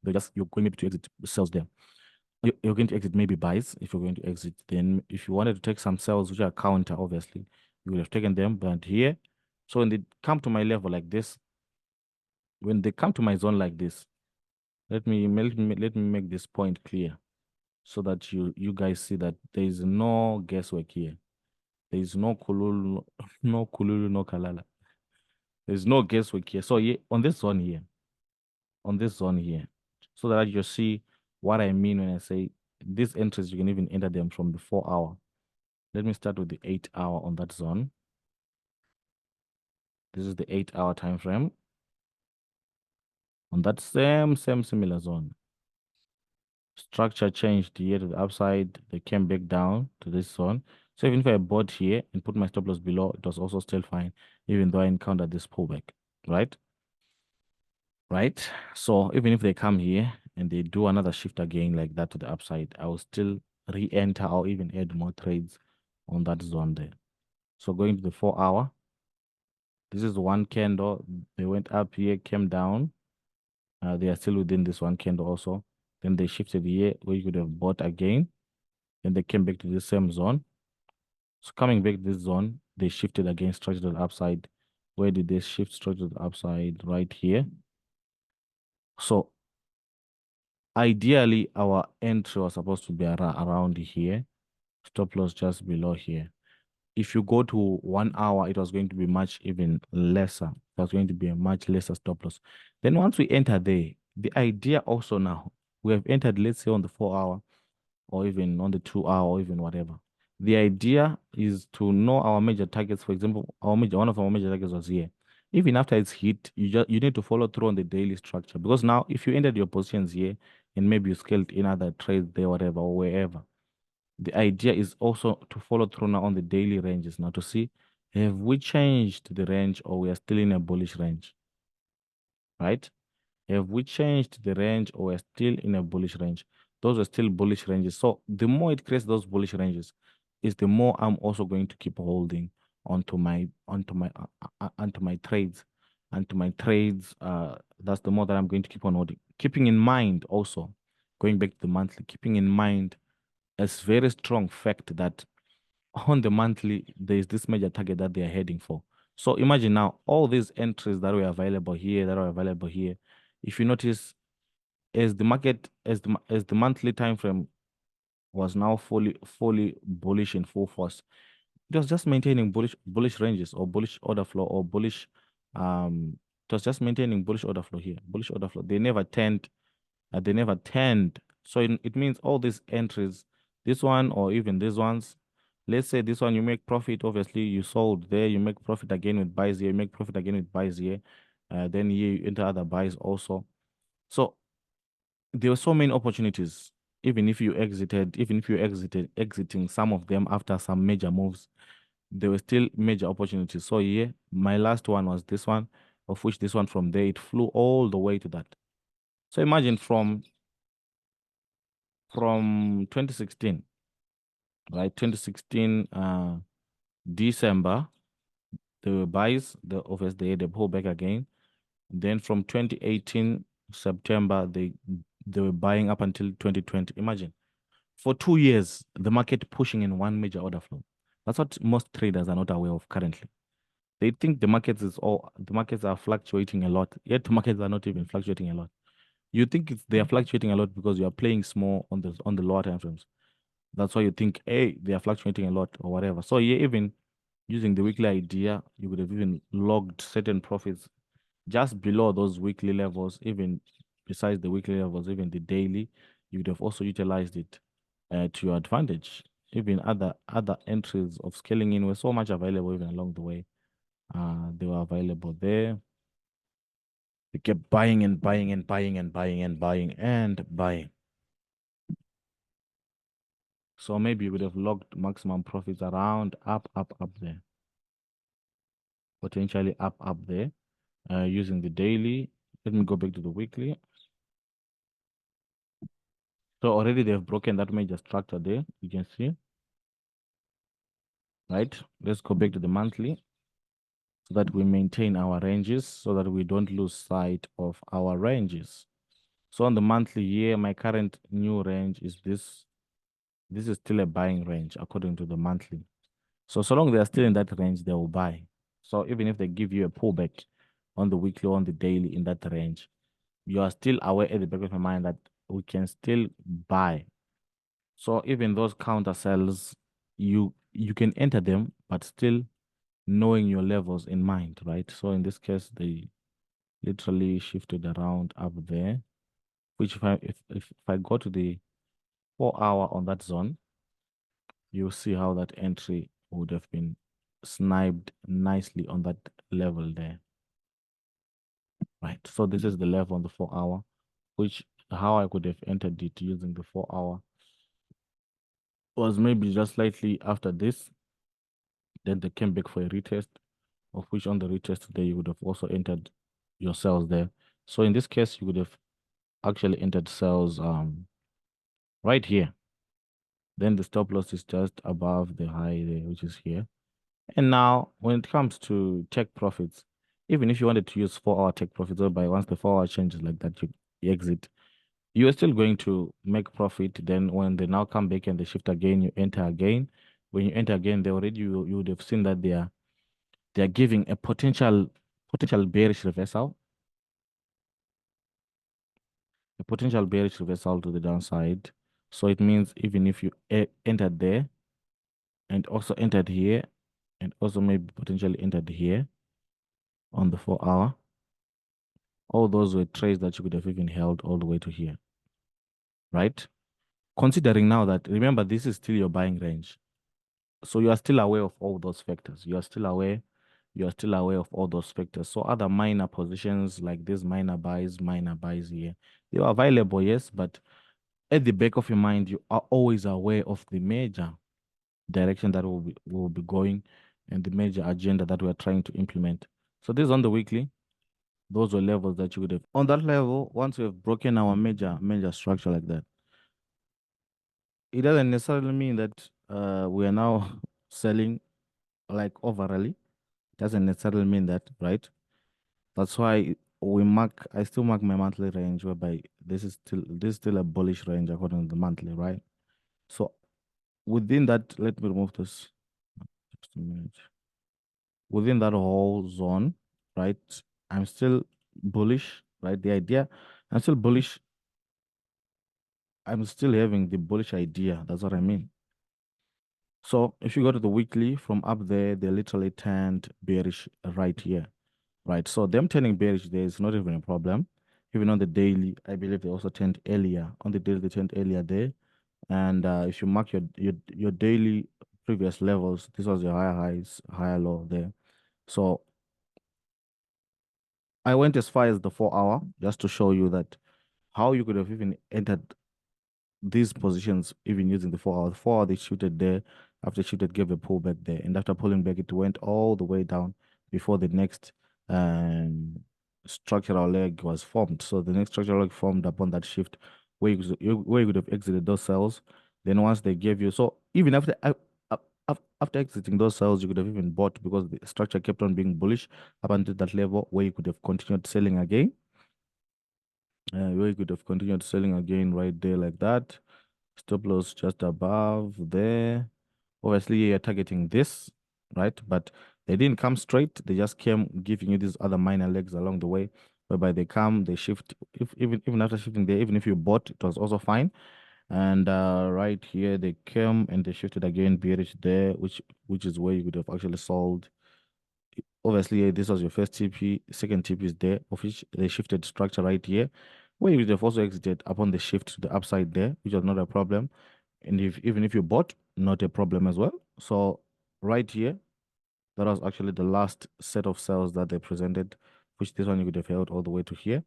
you're going maybe to exit sales there. You're going to exit maybe buys. If you're going to exit, then if you wanted to take some sales which are counter, obviously you would have taken them. But here, so when they come to my level like this, when they come to my zone like this, let me make this point clear so that you guys see that there is no guesswork here. There is no kululu, no kululu, no kalala. There's no guesswork here. So yeah, on this zone here, so that you see what I mean when I say these entries, you can even enter them from the 4 hour. Let me start with the 8 hour on that zone. This is the 8 hour time frame. On that similar zone. Structure changed here to the upside. They came back down to this zone. So even if I bought here and put my stop loss below, it was also still fine, even though I encountered this pullback, right? Right? So even if they come here and they do another shift again like that to the upside, I will still re-enter or even add more trades on that zone there. So going to the 4-hour, this is one candle. They went up here, came down. They are still within this one candle also. Then they shifted here where you could have bought again. Then they came back to the same zone. So coming back to this zone, they shifted again, structured to the upside. Where did they shift structured to the upside? Right here. So ideally, our entry was supposed to be around here. Stop loss just below here. If you go to 1 hour, it was going to be much even lesser. It was going to be a much lesser stop loss. Then once we enter there, the idea also now, we have entered, let's say on the 4-hour or even on the 2-hour or even whatever. The idea is to know our major targets. For example, one of our major targets was here. Even after it's hit, you need to follow through on the daily structure, because now if you entered your positions here and maybe you scaled in other trades there, whatever, or wherever, the idea is also to follow through now on the daily ranges now to see, have we changed the range or we are still in a bullish range, right? Have we changed the range or we're still in a bullish range? Those are still bullish ranges. So the more it creates those bullish ranges, is the more I'm also going to keep holding onto my trades. And to my trades, that's the more that I'm going to keep on holding. Keeping in mind also, going back to the monthly, keeping in mind a very strong fact that on the monthly, there is this major target that they are heading for. So imagine now all these entries that were available here, that are available here. If you notice, as the market, as the monthly time frame was now fully bullish in full force, it was just maintaining bullish ranges or bullish order flow or bullish it was just maintaining bullish order flow here, bullish order flow. They never turned. So it means all these entries, this one or even these ones, let's say this one you make profit, obviously you sold there, you make profit again with buys here, you make profit again with buys here, then here you enter other buys also. So there were so many opportunities. Even if you exiting some of them after some major moves, there were still major opportunities. So yeah, my last one was this one, of which this one from there, it flew all the way to that. So imagine from 2016, right? 2016 December, the buys, the obviously they pull back again. Then from 2018 September, they were buying up until 2020. Imagine for 2 years, the market pushing in one major order flow. That's what most traders are not aware of currently. They think the markets are fluctuating a lot, yet the markets are not even fluctuating a lot. You think they are fluctuating a lot because you are playing small on the lower time frames. That's why you think, hey, they are fluctuating a lot or whatever. So yeah, even using the weekly idea, you would have even logged certain profits just below those weekly levels, even besides the weekly levels, even the daily, you would have also utilized it to your advantage. Even other entries of scaling in were so much available even along the way. They were available there. They kept buying and buying and buying and buying and buying and buying. So maybe you would have logged maximum profits around up there, potentially up there, using the daily. Let me go back to the weekly. So already they've broken that major structure there. You can see, right? Let's go back to the monthly so that we maintain our ranges so that we don't lose sight of our ranges. So on the monthly year, my current new range is this. This is still a buying range according to the monthly. So long they are still in that range, they will buy. So even if they give you a pullback on the weekly or on the daily in that range, you are still aware at the back of your mind that we can still buy. So even those counter sells, you can enter them, but still knowing your levels in mind, right? So in this case, they literally shifted around up there, which if I go to the 4-hour on that zone, you'll see how that entry would have been sniped nicely on that level there. Right. So this is the level on the 4-hour, which how I could have entered it using the 4-hour was maybe just slightly after this. Then they came back for a retest, of which on the retest there you would have also entered yourselves there. So in this case, you would have actually entered sells right here. Then the stop loss is just above the high there, which is here. And now when it comes to take profits, even if you wanted to use 4 hour take profits, or by once the 4 hour changes like that, you exit, you are still going to make profit. Then when they now come back and they shift again, you enter again. When you enter again, they already you would have seen that they are giving a potential bearish reversal, to the downside. So it means even if you entered there and also entered here and also maybe potentially entered here on the 4 hour, all those were trades that you could have even held all the way to here, right? Considering now that, remember, this is still your buying range. So you are still aware of all those factors. You are still aware of all those factors. So other minor positions like these minor buys here, they are available, yes, but at the back of your mind, you are always aware of the major direction that will be going and the major agenda that we are trying to implement. So this is on the weekly. Those were levels that you would have. On that level, once we have broken our major structure like that, it doesn't necessarily mean that we are now selling like overally. It doesn't necessarily mean that, right? That's why I still mark my monthly range, whereby this is still a bullish range according to the monthly, right? So within that, let me remove this. Just a minute. Within that whole zone, right? I'm still bullish, right? The idea, I'm still bullish. I'm still having the bullish idea. That's what I mean. So if you go to the weekly from up there, they literally turned bearish right here, right? So them turning bearish there is not even a problem. Even on the daily, I believe they also turned earlier. On the daily, they turned earlier there. And if you mark your daily previous levels, this was your higher highs, higher low there. So I went as far as the 4 hour just to show you that how you could have even entered these positions even using the 4 hour. The 4 hour they shooted there, after shooted gave a pullback there, and after pulling back it went all the way down before the next um structural leg was formed. So the next structural leg formed upon that shift where you could have exited those cells. Then once they gave you, so even after exiting those cells, you could have even bought because the structure kept on being bullish up until that level where you could have continued selling again. Where you could have continued selling again right there like that. Stop loss just above there. Obviously, you're targeting this, right? But they didn't come straight. They just came giving you these other minor legs along the way, whereby they come, they shift. If even after shifting there, even if you bought, it was also fine. And right here, they came and they shifted again, bearish there, which is where you could have actually sold. Obviously, this was your first TP, second TP is there, of which they shifted structure right here, where you would have also exited upon the shift to the upside there, which was not a problem. And even if you bought, not a problem as well. So right here, that was actually the last set of cells that they presented, which this one you could have held all the way to here,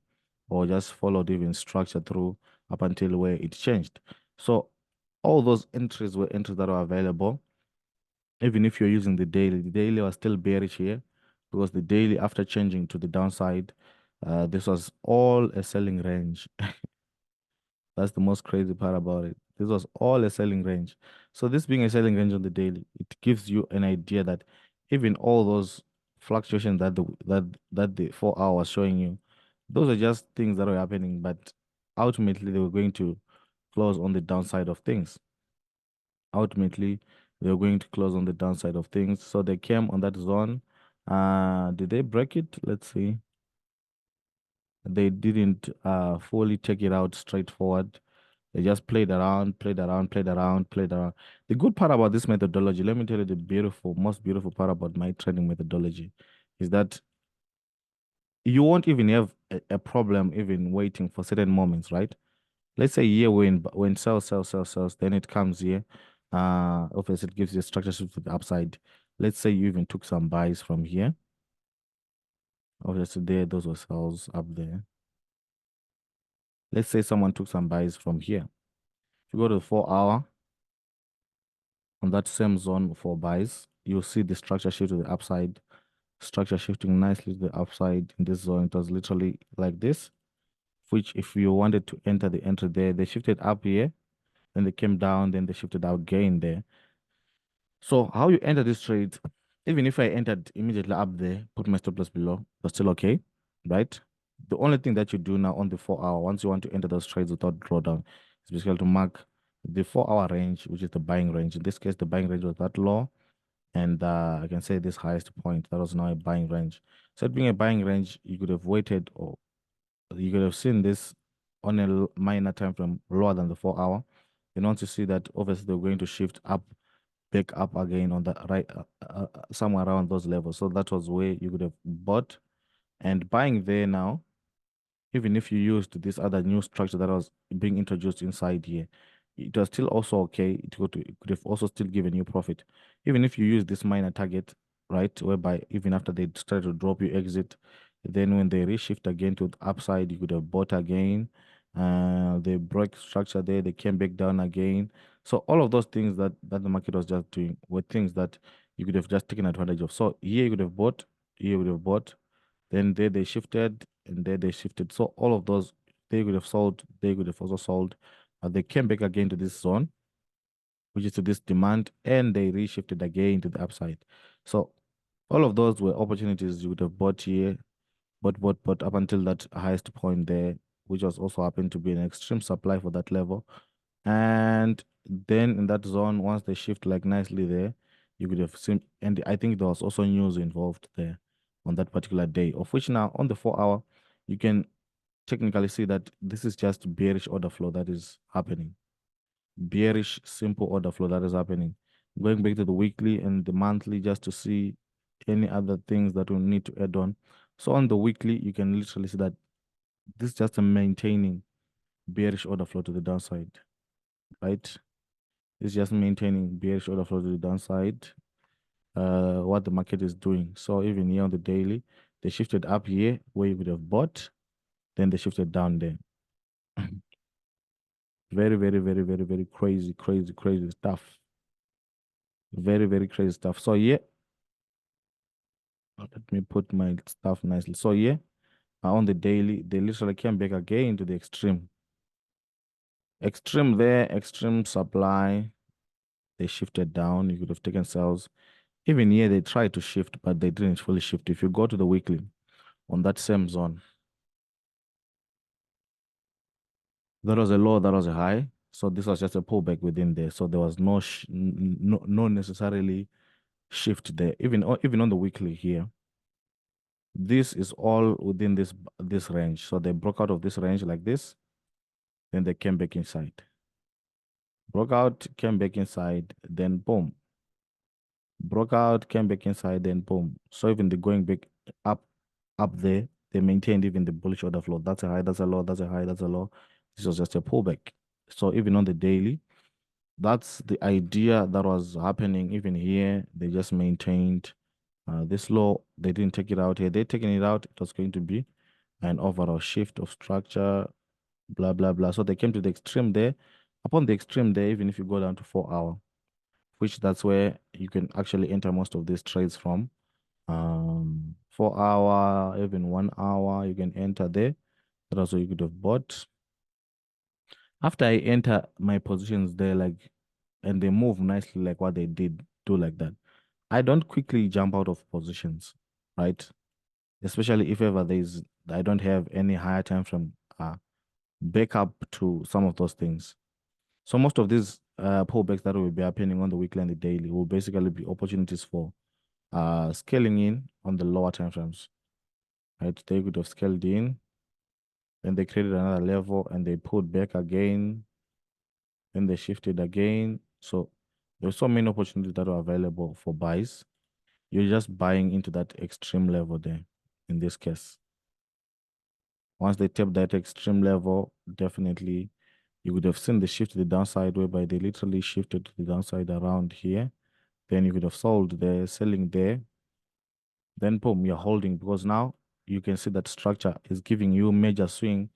or just followed even structure through up until where it changed. So all those entries were entries that are available. Even if you're using the daily was still bearish here because the daily after changing to the downside, this was all a selling range. That's the most crazy part about it. This was all a selling range. So this being a selling range on the daily, it gives you an idea that even all those fluctuations that the 4 hour was showing you, those are just things that were happening, but ultimately they were going to close on the downside of things. Ultimately, they were going to close on the downside of things. So they came on that zone. Did they break it? Let's see. They didn't fully take it out straightforward. They just played around, played around, played around, played around. The good part about this methodology, let me tell you the most beautiful part about my trading methodology is that you won't even have a problem even waiting for certain moments, right? Let's say here when sells, then it comes here. Obviously it gives you a structure shift to the upside. Let's say you even took some buys from here. Obviously there, those were sells up there. Let's say someone took some buys from here. If you go to the 4 hour on that same zone for buys, you'll see the structure shift to the upside. Structure shifting nicely to the upside in this zone. It was literally like this which if you wanted to enter the entry there, they shifted up here, then they came down, then they shifted out again there. So how you enter this trade, even if I entered immediately up there, put my stop loss below, but still okay, right? The only thing that you do now on the 4 hour, once you want to enter those trades without drawdown, is basically to mark the 4 hour range, which is the buying range. In this case, the buying range was that low, and I can say this highest point, that was now a buying range. So it being a buying range, you could have waited, or you could have seen this on a minor time frame lower than the 4 hour. And once you see that, obviously they're going to shift up, back up again on the right, somewhere around those levels. So that was where you could have bought and buying there now. Even if you used this other new structure that was being introduced inside here, it was still also okay. It could have also still given you profit. Even if you use this minor target, right, whereby even after they started to drop, you exit. Then when they reshift again to the upside, you could have bought again. They broke structure there, they came back down again. So all of those things that the market was just doing were things that you could have just taken advantage of. So here you could have bought, here you would have bought, then there they shifted, and there they shifted. So all of those, they could have sold, they could have also sold. They came back again to this zone, which is to this demand, and they reshifted again to the upside. So all of those were opportunities you would have bought here, but up until that highest point there, which was also happened to be an extreme supply for that level. And then in that zone, once they shift like nicely there, you could have seen, and I think there was also news involved there on that particular day, of which now on the 4 hour, you can technically see that this is just bearish order flow that is happening. Bearish simple order flow that is happening. Going back to the weekly and the monthly just to see any other things that we need to add on. So on the weekly, you can literally see that this is just a maintaining bearish order flow to the downside, right? It's just maintaining bearish order flow to the downside, what the market is doing. So even here on the daily, they shifted up here where you could have bought, then they shifted down there. Very, very, very, very, very crazy, crazy, crazy stuff. Very, very crazy stuff. So yeah, let me put my stuff nicely. So yeah, on the daily, they literally came back again to the extreme. Extreme there, extreme supply. They shifted down. You could have taken sales. Even here, they tried to shift, but they didn't fully shift. If you go to the weekly on that same zone, that was a low, that was a high. So this was just a pullback within there. So there was no necessarily shift there. Even on the weekly here, this is all within this range. So they broke out of this range like this, then they came back inside. Broke out, came back inside, then boom. Broke out, came back inside, then boom. So even the going back up there, they maintained even the bullish order flow. That's a high, that's a low, that's a high, that's a low. This was just a pullback. So even on the daily, that's the idea that was happening. Even here, they just maintained this low. They didn't take it out here. They taking it out. It was going to be an overall shift of structure, blah, blah, blah. So they came to the extreme there. Upon the extreme there, even if you go down to 4 hour, which that's where you can actually enter most of these trades from. 4 hour, even 1 hour, you can enter there. That also you could have bought. After I enter my positions there, like, and they move nicely, like what they did do like that, I don't quickly jump out of positions, right? Especially if ever I don't have any higher time frame backup to some of those things. So most of these pullbacks that will be happening on the weekly and the daily will basically be opportunities for scaling in on the lower time frames, right? They could have scaled in, then they created another level and they pulled back again, then they shifted again. So there's so many opportunities that are available for buys. You're just buying into that extreme level there in this case. Once they tap that extreme level, definitely you would have seen the shift to the downside, whereby they literally shifted to the downside around here. Then you could have sold there, selling there. Then boom, you're holding, because now you can see that structure is giving you major swing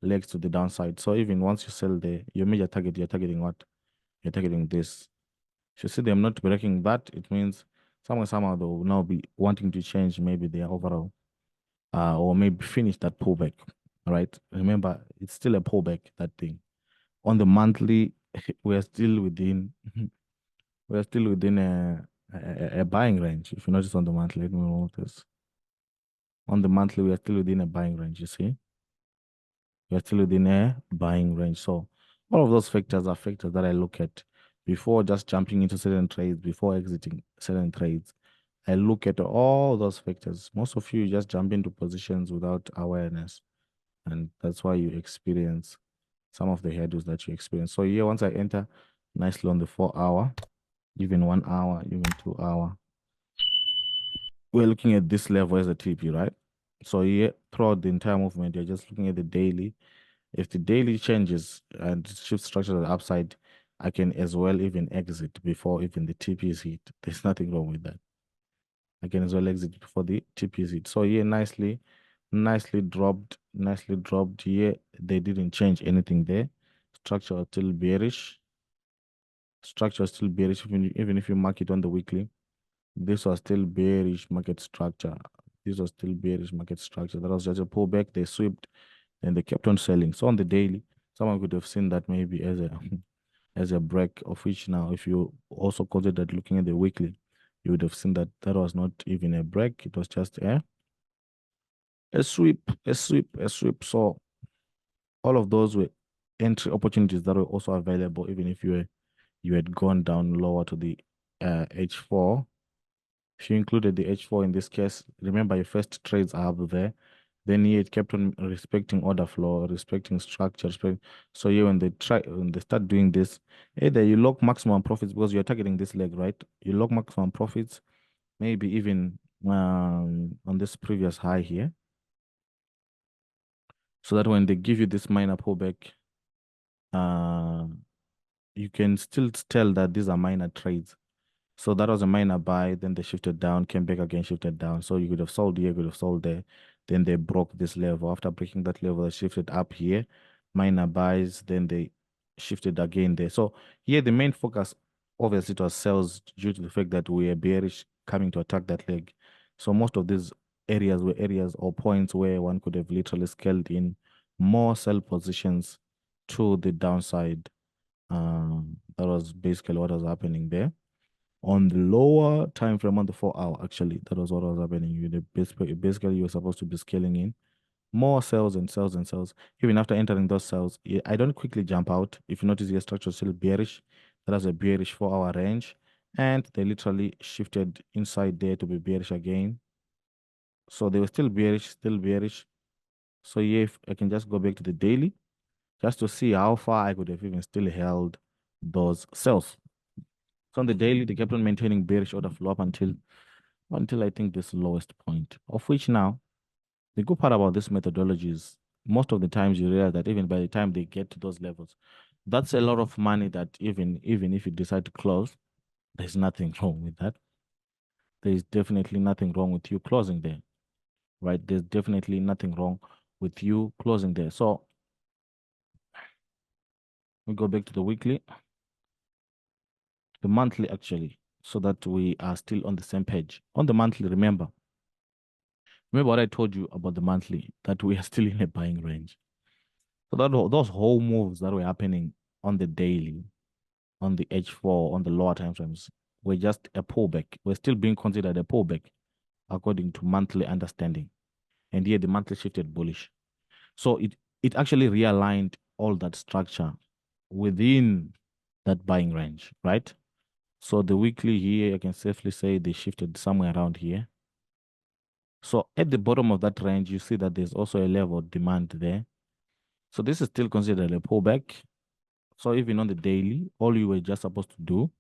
legs to the downside. So even once you sell there, your major target, you're targeting what? You're targeting this. If you see them not breaking that, it means somehow they will now be wanting to change maybe their overall or maybe finish that pullback. All right. Remember, it's still a pullback, that thing. On the monthly, we are still within we are still within a buying range. If you notice on the monthly, let me remove this. On the monthly, we are still within a buying range, you see? We are still within a buying range. So all of those factors are factors that I look at before just jumping into certain trades, before exiting certain trades. I look at all those factors. Most of you just jump into positions without awareness. And that's why you experience some of the headwinds that you experience. So here, once I enter nicely on the 4 hour, even 1 hour, even 2 hour, we're looking at this level as a TP, right? So here, throughout the entire movement, you're just looking at the daily. If the daily changes and shift structure to the upside, I can as well even exit before even the TP is hit. There's nothing wrong with that. I can as well exit before the TP is hit. So here, nicely dropped here. They didn't change anything there. Structure was still bearish. Structure was still bearish, even if you mark it on the weekly. This was still bearish market structure. This was still bearish market structure. That was just a pullback. They swept and they kept on selling. So on the daily, someone could have seen that maybe as a as a break, of which now, if you also considered looking at the weekly, you would have seen that that was not even a break. It was just a sweep, a sweep, a sweep. So all of those were entry opportunities that were also available, even if you had gone down lower to the H4. If you included the H4 in this case, remember your first trades are up there. Then here it kept on respecting order flow, respecting structure. So here when they start doing this, either you lock maximum profits because you're targeting this leg, right? You lock maximum profits, maybe even on this previous high here. So that when they give you this minor pullback, uh, you can still tell that these are minor trades. So that was a minor buy. Then they shifted down, came back again, shifted down. So you could have sold here, could have sold there. Then they broke this level. After breaking that level, they shifted up here, minor buys. Then they shifted again there. So here, the main focus, obviously, it was sales due to the fact that we are bearish coming to attack that leg. So most of these areas were areas or points where one could have literally scaled in more sell positions to the downside. That was basically what was happening there on the lower time frame on the 4 hour. Actually, that was what was happening. Basically, you were supposed to be scaling in more cells and cells and cells. Even after entering those cells, I don't quickly jump out. If you notice, your structure is still bearish. That was a bearish 4 hour range, and they literally shifted inside there to be bearish again. So they were still bearish, still bearish. So yeah, if I can just go back to the daily just to see how far I could have even still held those cells. So on the daily, they kept on maintaining bearish order flow up until I think this lowest point, of which now the good part about this methodology is most of the times you realize that even by the time they get to those levels, that's a lot of money that even if you decide to close, there's nothing wrong with that. There's definitely nothing wrong with you closing there, right? There's definitely nothing wrong with you closing there. So we go back to the weekly, the monthly actually, so that we are still on the same page. On the monthly, remember what I told you about the monthly, that we are still in a buying range. So those whole moves that were happening on the daily, on the H4, on the lower time frames, were just a pullback. We're still being considered a pullback according to monthly understanding. And here the monthly shifted bullish. So it actually realigned all that structure within that buying range, right? So the weekly here, I can safely say they shifted somewhere around here. So at the bottom of that range, you see that there's also a level of demand there. So this is still considered a pullback. So even on the daily, all you were just supposed to do,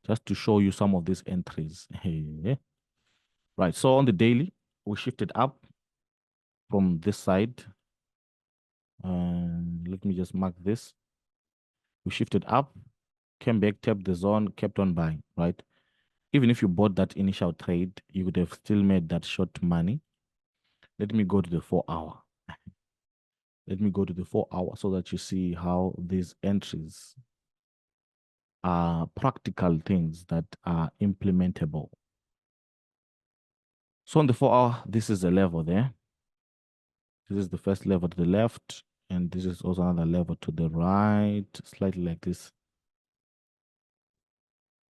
just to show you some of these entries. Right. So on the daily, we shifted up from this side. Let me just mark this. We shifted up, came back, tapped the zone, kept on buying, right? Even if you bought that initial trade, you would have still made that short money. Let me go to the 4 hour. Let me go to the 4 hour so that you see how these entries are practical things that are implementable. So on the 4 hour, this is a level there. This is the first level to the left, and this is also another level to the right, slightly like this.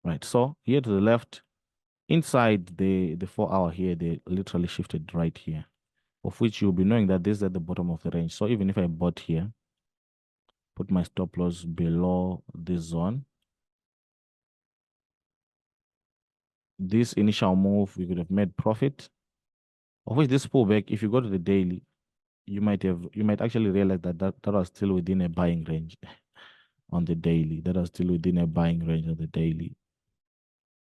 Right. So here to the left, inside the 4 hour here, they literally shifted right here, of which you'll be knowing that this is at the bottom of the range. So even if I bought here, put my stop loss below this zone, this initial move, we could have made profit. Of which this pullback, if you go to the daily, you might actually realize that was still within a buying range on the daily. That was still within a buying range on the daily.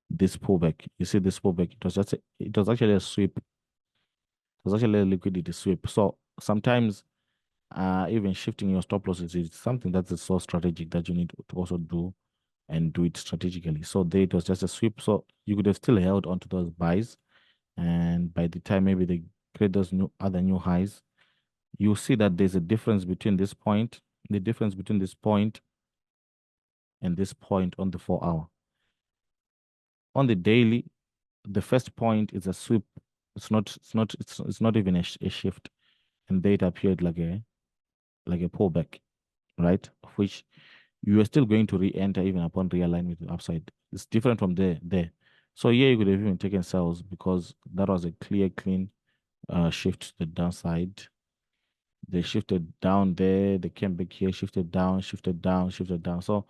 This pullback, you see this pullback, it was actually a sweep. It was actually a liquidity sweep. So sometimes even shifting your stop losses is something that's so strategic that you need to also do and do it strategically. So there it was just a sweep. So you could have still held onto those buys. And by the time maybe they create those other new highs, you see that there's a difference between this point, the difference between this point and this point on the 4 hour. On the daily, the first point is a sweep. It's not even a shift. And there it appeared like a pullback, right? Of which you are still going to re-enter even upon realignment with the upside. It's different from there. So here you could have even taken sells because that was a clean shift to the downside. They shifted down there, they came back here, shifted down, shifted down, shifted down. So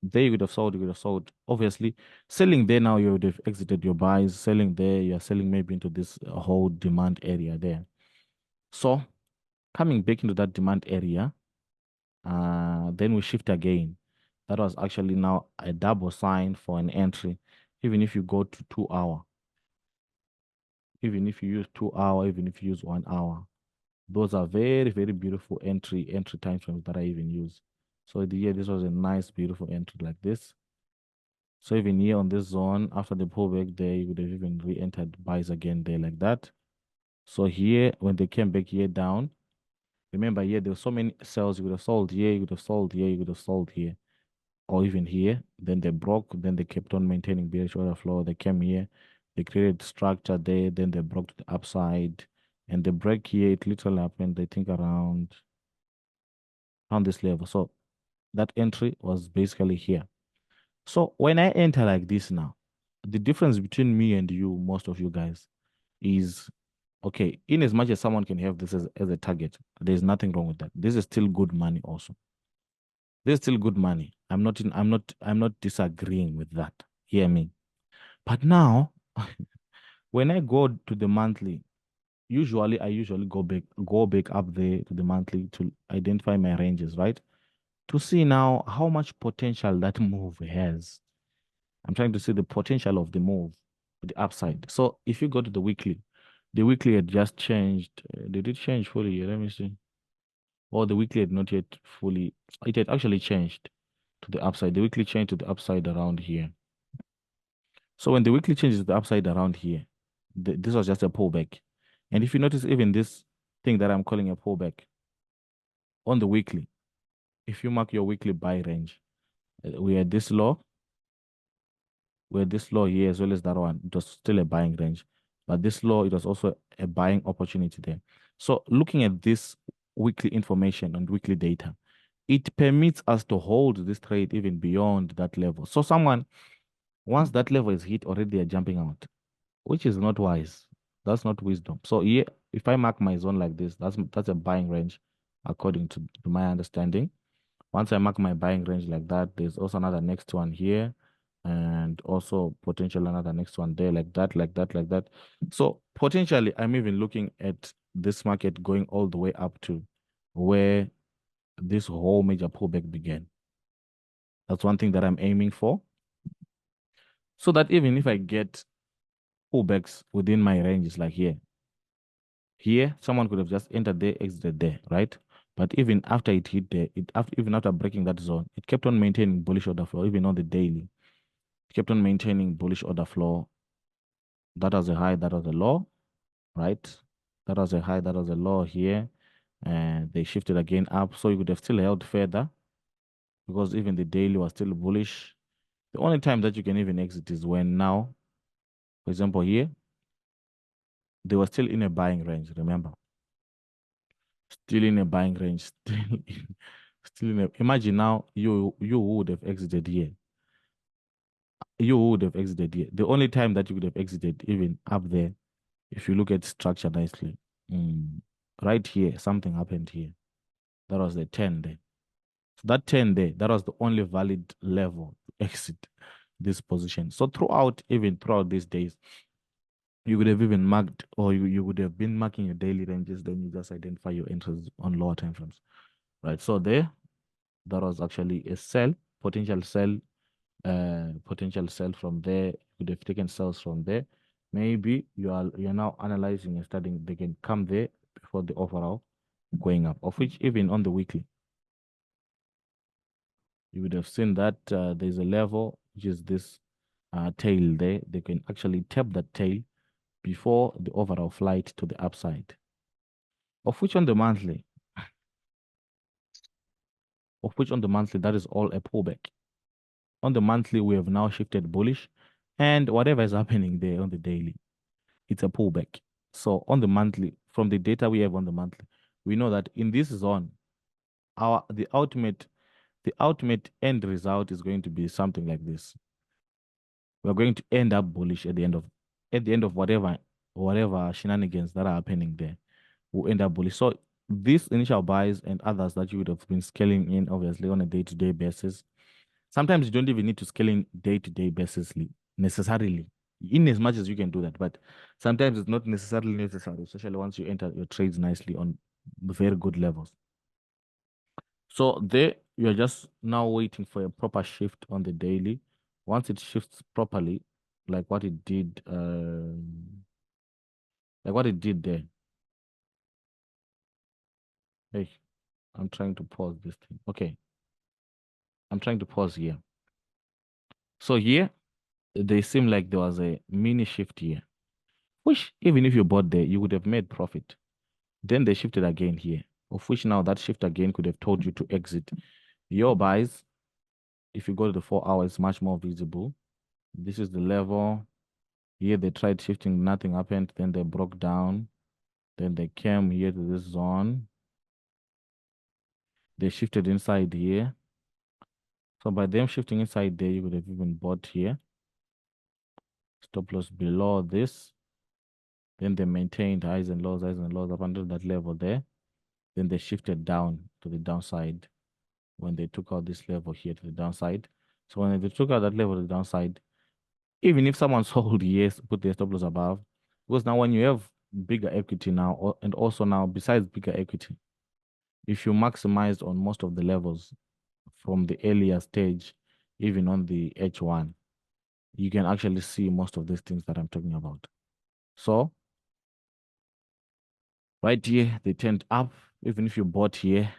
there you could have sold, you could have sold. Obviously, selling there now, you would have exited your buys. Selling there, you're selling maybe into this whole demand area there. So coming back into that demand area, then we shift again. That was actually now a double sign for an entry. Even if you go to 2 hour, even if you use 2 hour, even if you use 1 hour, those are very, very beautiful entry time frames that I even use. So this was a nice, beautiful entry like this. So even here on this zone, after the pullback there, you would have even re-entered buys again there like that. So here, when they came back here down, remember here, there were so many sells. You would have sold here, you would have sold here, you would have sold here, or even here. Then they broke, then they kept on maintaining bearish order flow. They came here, they created structure there, then they broke to the upside. And the break here, it literally happened, I think, around this level. So that entry was basically here. So when I enter like this now, the difference between me and you, most of you guys, is okay, in as much as someone can have this as a target, there's nothing wrong with that. This is still good money also. This is still good money. I'm not disagreeing with that. Hear me. But now when I go to the monthly, I usually go back up there to the monthly to identify my ranges, right? To see now how much potential that move has. I'm trying to see the potential of the move, the upside. So if you go to the weekly had just changed. Did it change fully? Let me see. Or the weekly had not yet fully. It had actually changed to the upside. The weekly changed to the upside around here. So when the weekly changes to the upside around here, this was just a pullback. And if you notice, even this thing that I'm calling a pullback on the weekly, if you mark your weekly buy range, we are this low, where this low here as well as that one, it was still a buying range. But this low, it was also a buying opportunity there. So looking at this weekly information and weekly data, it permits us to hold this trade even beyond that level. So once that level is hit, already they are jumping out, which is not wise. That's not wisdom. So here, if I mark my zone like this, that's a buying range according to my understanding. Once I mark my buying range like that, there's also another next one here, and also potential another next one there, like that, like that, like that. So potentially, I'm even looking at this market going all the way up to where this whole major pullback began. That's one thing that I'm aiming for. So that even if I get pullbacks within my ranges, like here, someone could have just entered there, exited there, right? But even after it hit there, even after breaking that zone, it kept on maintaining bullish order flow, even on the daily. It kept on maintaining bullish order flow. That was a high, that was a low, right? That was a high, that was a low here. And they shifted again up. So you could have still held further because even the daily was still bullish. The only time that you can even exit is when now, for example, here, they were still in a buying range, remember? Still in a buying range. Still in a, imagine now you would have exited here. You would have exited here. The only time that you could have exited even up there, if you look at structure nicely, mm, right here, something happened here. That was the 10 there. So that 10 there, that was the only valid level to exit this position. So even throughout these days, you would have even marked, or you would have been marking your daily ranges, then you just identify your entries on lower time frames. Right. So there, that was actually a sell, potential sell from there. You could have taken sales from there. Maybe you're now analyzing and studying they can come there before the overall going up, of which even on the weekly, you would have seen that there's a level, which is this tail there. They can actually tap that tail before the overall flight to the upside, of which on the monthly, that is all a pullback. On the monthly, we have now shifted bullish, and whatever is happening there on the daily, it's a pullback. So on the monthly, from the data we have on the monthly, we know that in this zone, our the ultimate end result is going to be something like this. We're going to end up bullish at the end of whatever shenanigans that are happening there. We'll end up bullish. So these initial buys and others that you would have been scaling in obviously on a day-to-day basis. Sometimes you don't even need to scale in day-to-day basis necessarily, in as much as you can do that. But sometimes it's not necessarily necessary, especially once you enter your trades nicely on very good levels. So there, you're just now waiting for a proper shift on the daily. Once it shifts properly, like what it did, there. Hey, I'm trying to pause this thing. Okay, I'm trying to pause here. So here, they seem like there was a mini shift here, which even if you bought there, you would have made profit. Then they shifted again here, of which now that shift again could have told you to exit. Your buys, if you go to the 4 hours, much more visible. This is the level. Here they tried shifting, nothing happened. Then they broke down. Then they came here to this zone. They shifted inside here. So by them shifting inside there, you would have even bought here. Stop loss below this. Then they maintained highs and lows up until that level there. Then they shifted down to the downside when they took out this level here to the downside. So when they took out that level to the downside, even if someone sold, yes, put their stop loss above, because now when you have bigger equity now, and also now besides bigger equity, if you maximized on most of the levels from the earlier stage, even on the H1, you can actually see most of these things that I'm talking about. So right here, they turned up. Even if you bought here,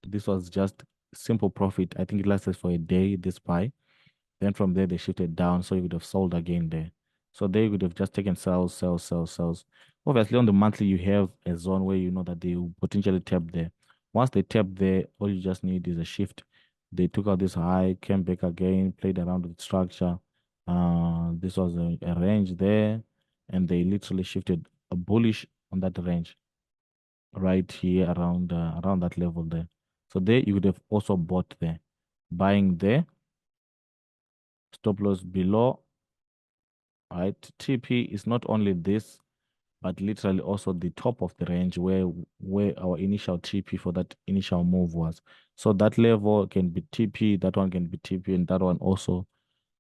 this was just simple profit. I think it lasted for a day, this buy. Then from there, they shifted down. So you would have sold again there. So they would have just taken sales, sales, sales, sales. Obviously, on the monthly, you have a zone where you know that they will potentially tap there. Once they tap there, all you just need is a shift. They took out this high, came back again, played around with structure. This was a range there, and they literally shifted a bullish on that range right here around that level there. So there you would have also bought there, buying there, stop loss below, right? TP is not only this, but literally also the top of the range where our initial TP for that initial move was. So that level can be TP, that one can be TP, and that one also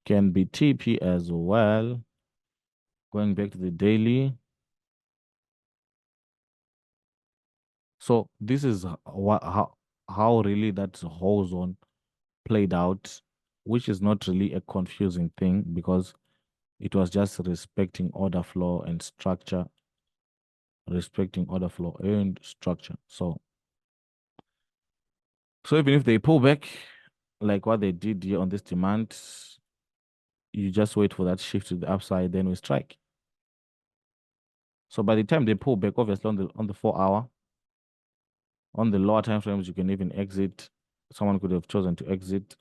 can be TP as well. Going back to the daily. So this is how really that whole zone played out, which is not really a confusing thing because it was just respecting order flow and structure, So even if they pull back, like what they did here on this demand, you just wait for that shift to the upside, then we strike. So by the time they pull back, obviously on the 4 hour, on the lower time frames, you can even exit. Someone could have chosen to exit,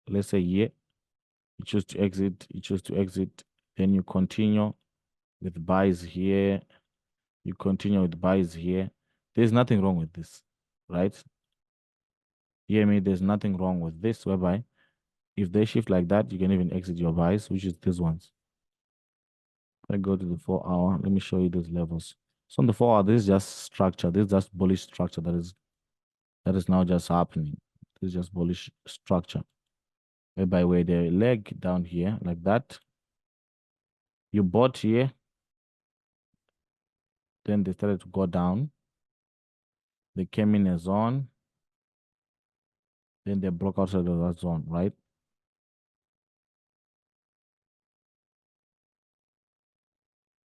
let's say here. You choose to exit, then you continue with buys here. You continue with buys here. There's nothing wrong with this, right? Hear me? There's nothing wrong with this, whereby if they shift like that, you can even exit your buys, which is these ones. I go to the 4 hour. Let me show you those levels. So on the 4 hour, this is just structure. This is just bullish structure that is now just happening. This is just bullish structure. Whereby where the leg down here like that, you bought here, then they started to go down. They came in a zone, then they broke outside of that zone, right?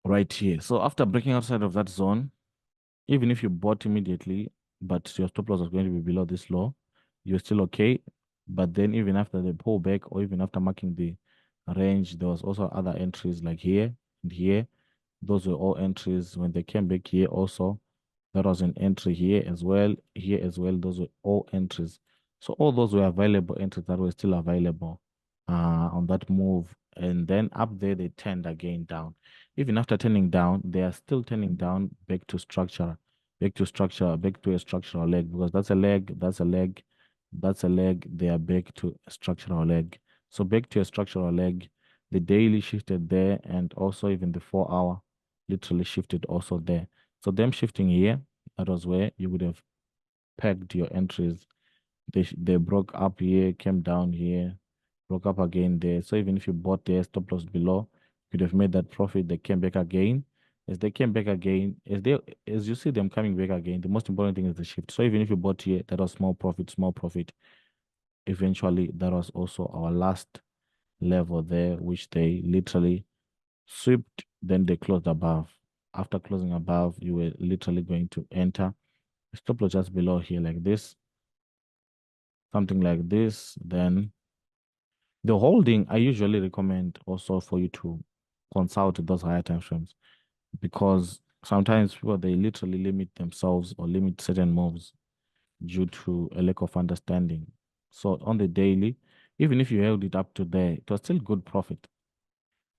Right here. So after breaking outside of that zone, even if you bought immediately, but your stop loss was going to be below this low, you're still okay. But then even after the pullback or even after marking the range, there was also other entries like here and here. Those were all entries. When they came back here also, there was an entry here as well, here as well. Those were all entries. So all those were available entries that were still available on that move. And then up there, they turned again down. Even after turning down, they are still turning down back to structure, back to structure, back to a structural leg, because that's a leg, that's a leg, that's a leg. They are back to a structural leg. So back to a structural leg, the daily shifted there, and also even the 4 hour literally shifted also there. So them shifting here, that was where you would have pegged your entries. They broke up here, came down here, broke up again there. So even if you bought there, stop loss below, you'd have made that profit. They came back again. As they came back again, as you see them coming back again, the most important thing is the shift. So even if you bought here, that was small profit, small profit. Eventually, that was also our last level there, which they literally swept, then they closed above. After closing above, you were literally going to enter stop loss just below here like this, something like this. Then the holding, I usually recommend also for you to consult those higher time frames, because sometimes people they literally limit themselves or limit certain moves due to a lack of understanding. So on the daily, even if you held it up to there, it was still good profit.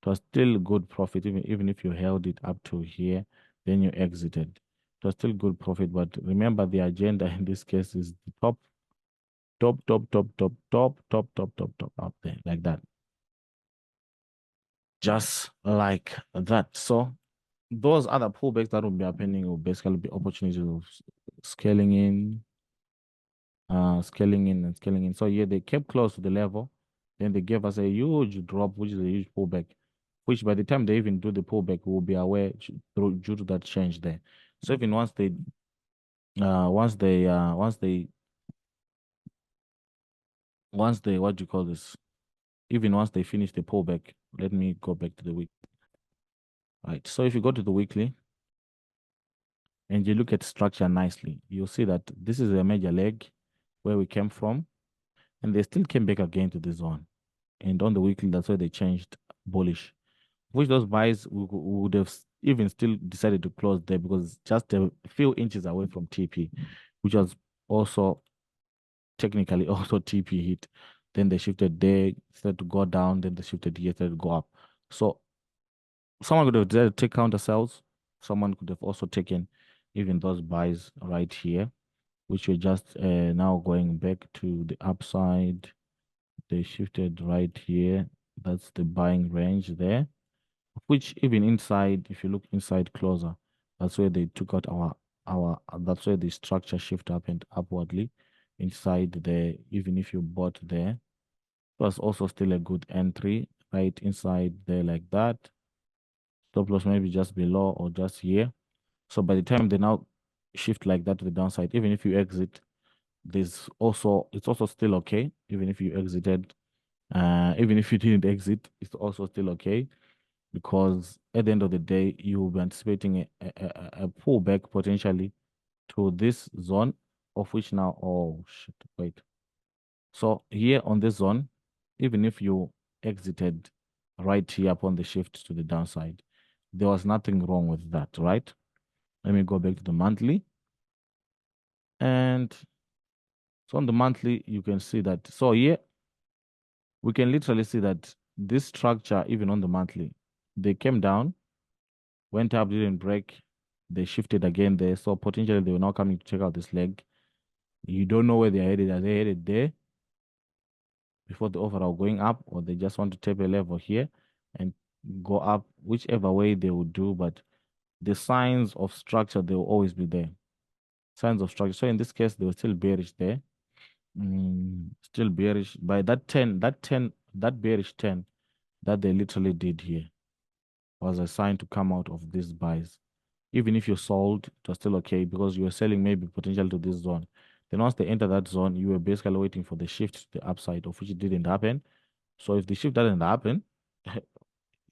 It was still good profit, even if you held it up to here, then you exited. It was still good profit. But remember, the agenda in this case is the top, top, top, top, top, top, top, top, top, top, up there, like that. Just like that. So those other pullbacks that will be happening will basically be opportunities of scaling in, scaling in and scaling in. So yeah, they kept close to the level. Then they gave us a huge drop, which is a huge pullback, which by the time they even do the pullback, we'll be aware due to that change there. So even once they, what do you call this? Even once they finish the pullback, let me go back to the week. Right. So if you go to the weekly and you look at structure nicely, you'll see that this is a major leg where we came from, and they still came back again to this one. And on the weekly, that's why they changed bullish, which those buys would have even still decided to close there because just a few inches away from TP, which was also technically also TP hit. Then they shifted there, started to go down, then they shifted here, started to go up. So someone could have decided to take counter sells. Someone could have also taken even those buys right here, which were just now going back to the upside. They shifted right here. That's the buying range there, which even inside, if you look inside closer, that's where they took out that's where the structure shift happened upwardly inside there. Even if you bought there, it was also still a good entry right inside there like that. Stop loss maybe just below or just here. So by the time they now shift like that to the downside, even if you exit, it's also still okay. Even if you exited, even if you didn't exit, it's also still okay, because at the end of the day, you will be anticipating a pullback potentially to this zone, of which now, oh shit, wait. So here on this zone, even if you exited right here upon the shift to the downside, there was nothing wrong with that, right? Let me go back to the monthly. And so on the monthly, you can see that. So here, we can literally see that this structure, even on the monthly, they came down, went up, didn't break, They shifted again there. So potentially they were now coming to check out this leg. You don't know where they're headed. Are they headed there before the overall going up, or they just want to tap a level here and go up, whichever way they would do, but the signs of structure, they will always be there. Signs of structure. So in this case, they were still bearish there. Still bearish by that bearish 10 that they literally did here was a sign to come out of these buys. Even if you sold, it was still okay because you were selling maybe potential to this zone. Then once they enter that zone, you were basically waiting for the shift to the upside, of which it didn't happen. So if the shift doesn't happen,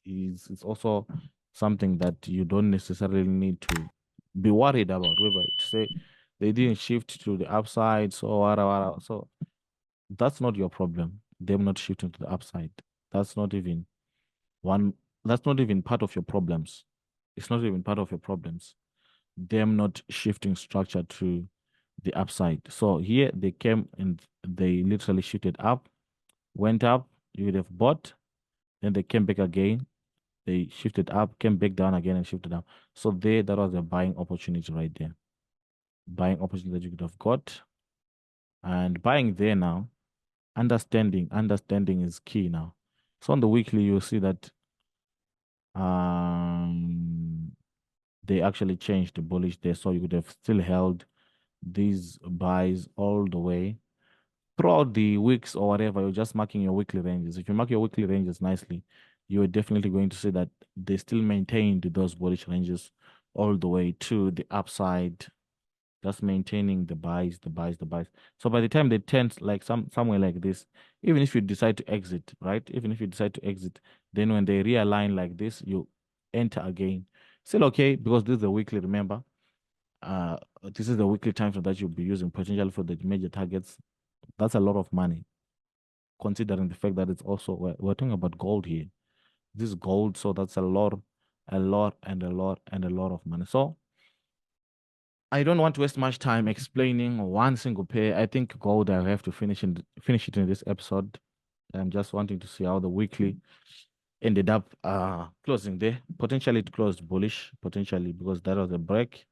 it's also something that you don't necessarily need to be worried about. Whether to say they didn't shift to the upside, so whatever. So that's not your problem. Them not shifting to the upside. That's not even one. That's not even part of your problems. It's not even part of your problems. Them not shifting structure to the upside. So here they came and they literally shifted up, went up. You would have bought, then they came back again. They shifted up, came back down again, and shifted up. So there, that was a buying opportunity right there. Buying opportunity that you could have got, and buying there now. Understanding is key now. So on the weekly, you'll see that um they actually changed the bullish there. So you could have still held these buys all the way throughout the weeks or whatever. You're just marking your weekly ranges. If you mark your weekly ranges nicely, you are definitely going to see that they still maintained those bullish ranges all the way to the upside, just maintaining the buys, the buys, the buys. So by the time they turn like somewhere like this, even if you decide to exit, right? Even if you decide to exit, then when they realign like this, you enter again. Still okay because this is a weekly, remember. This is the weekly time frame that you'll be using potential for the major targets. That's a lot of money, considering the fact that it's also we're talking about gold here. This is gold, so that's a lot, and a lot, and a lot of money. So I don't want to waste much time explaining one single pair. I think gold I have to finish it in this episode. I'm just wanting to see how the weekly ended up closing there. Potentially it closed bullish, potentially because that was a break.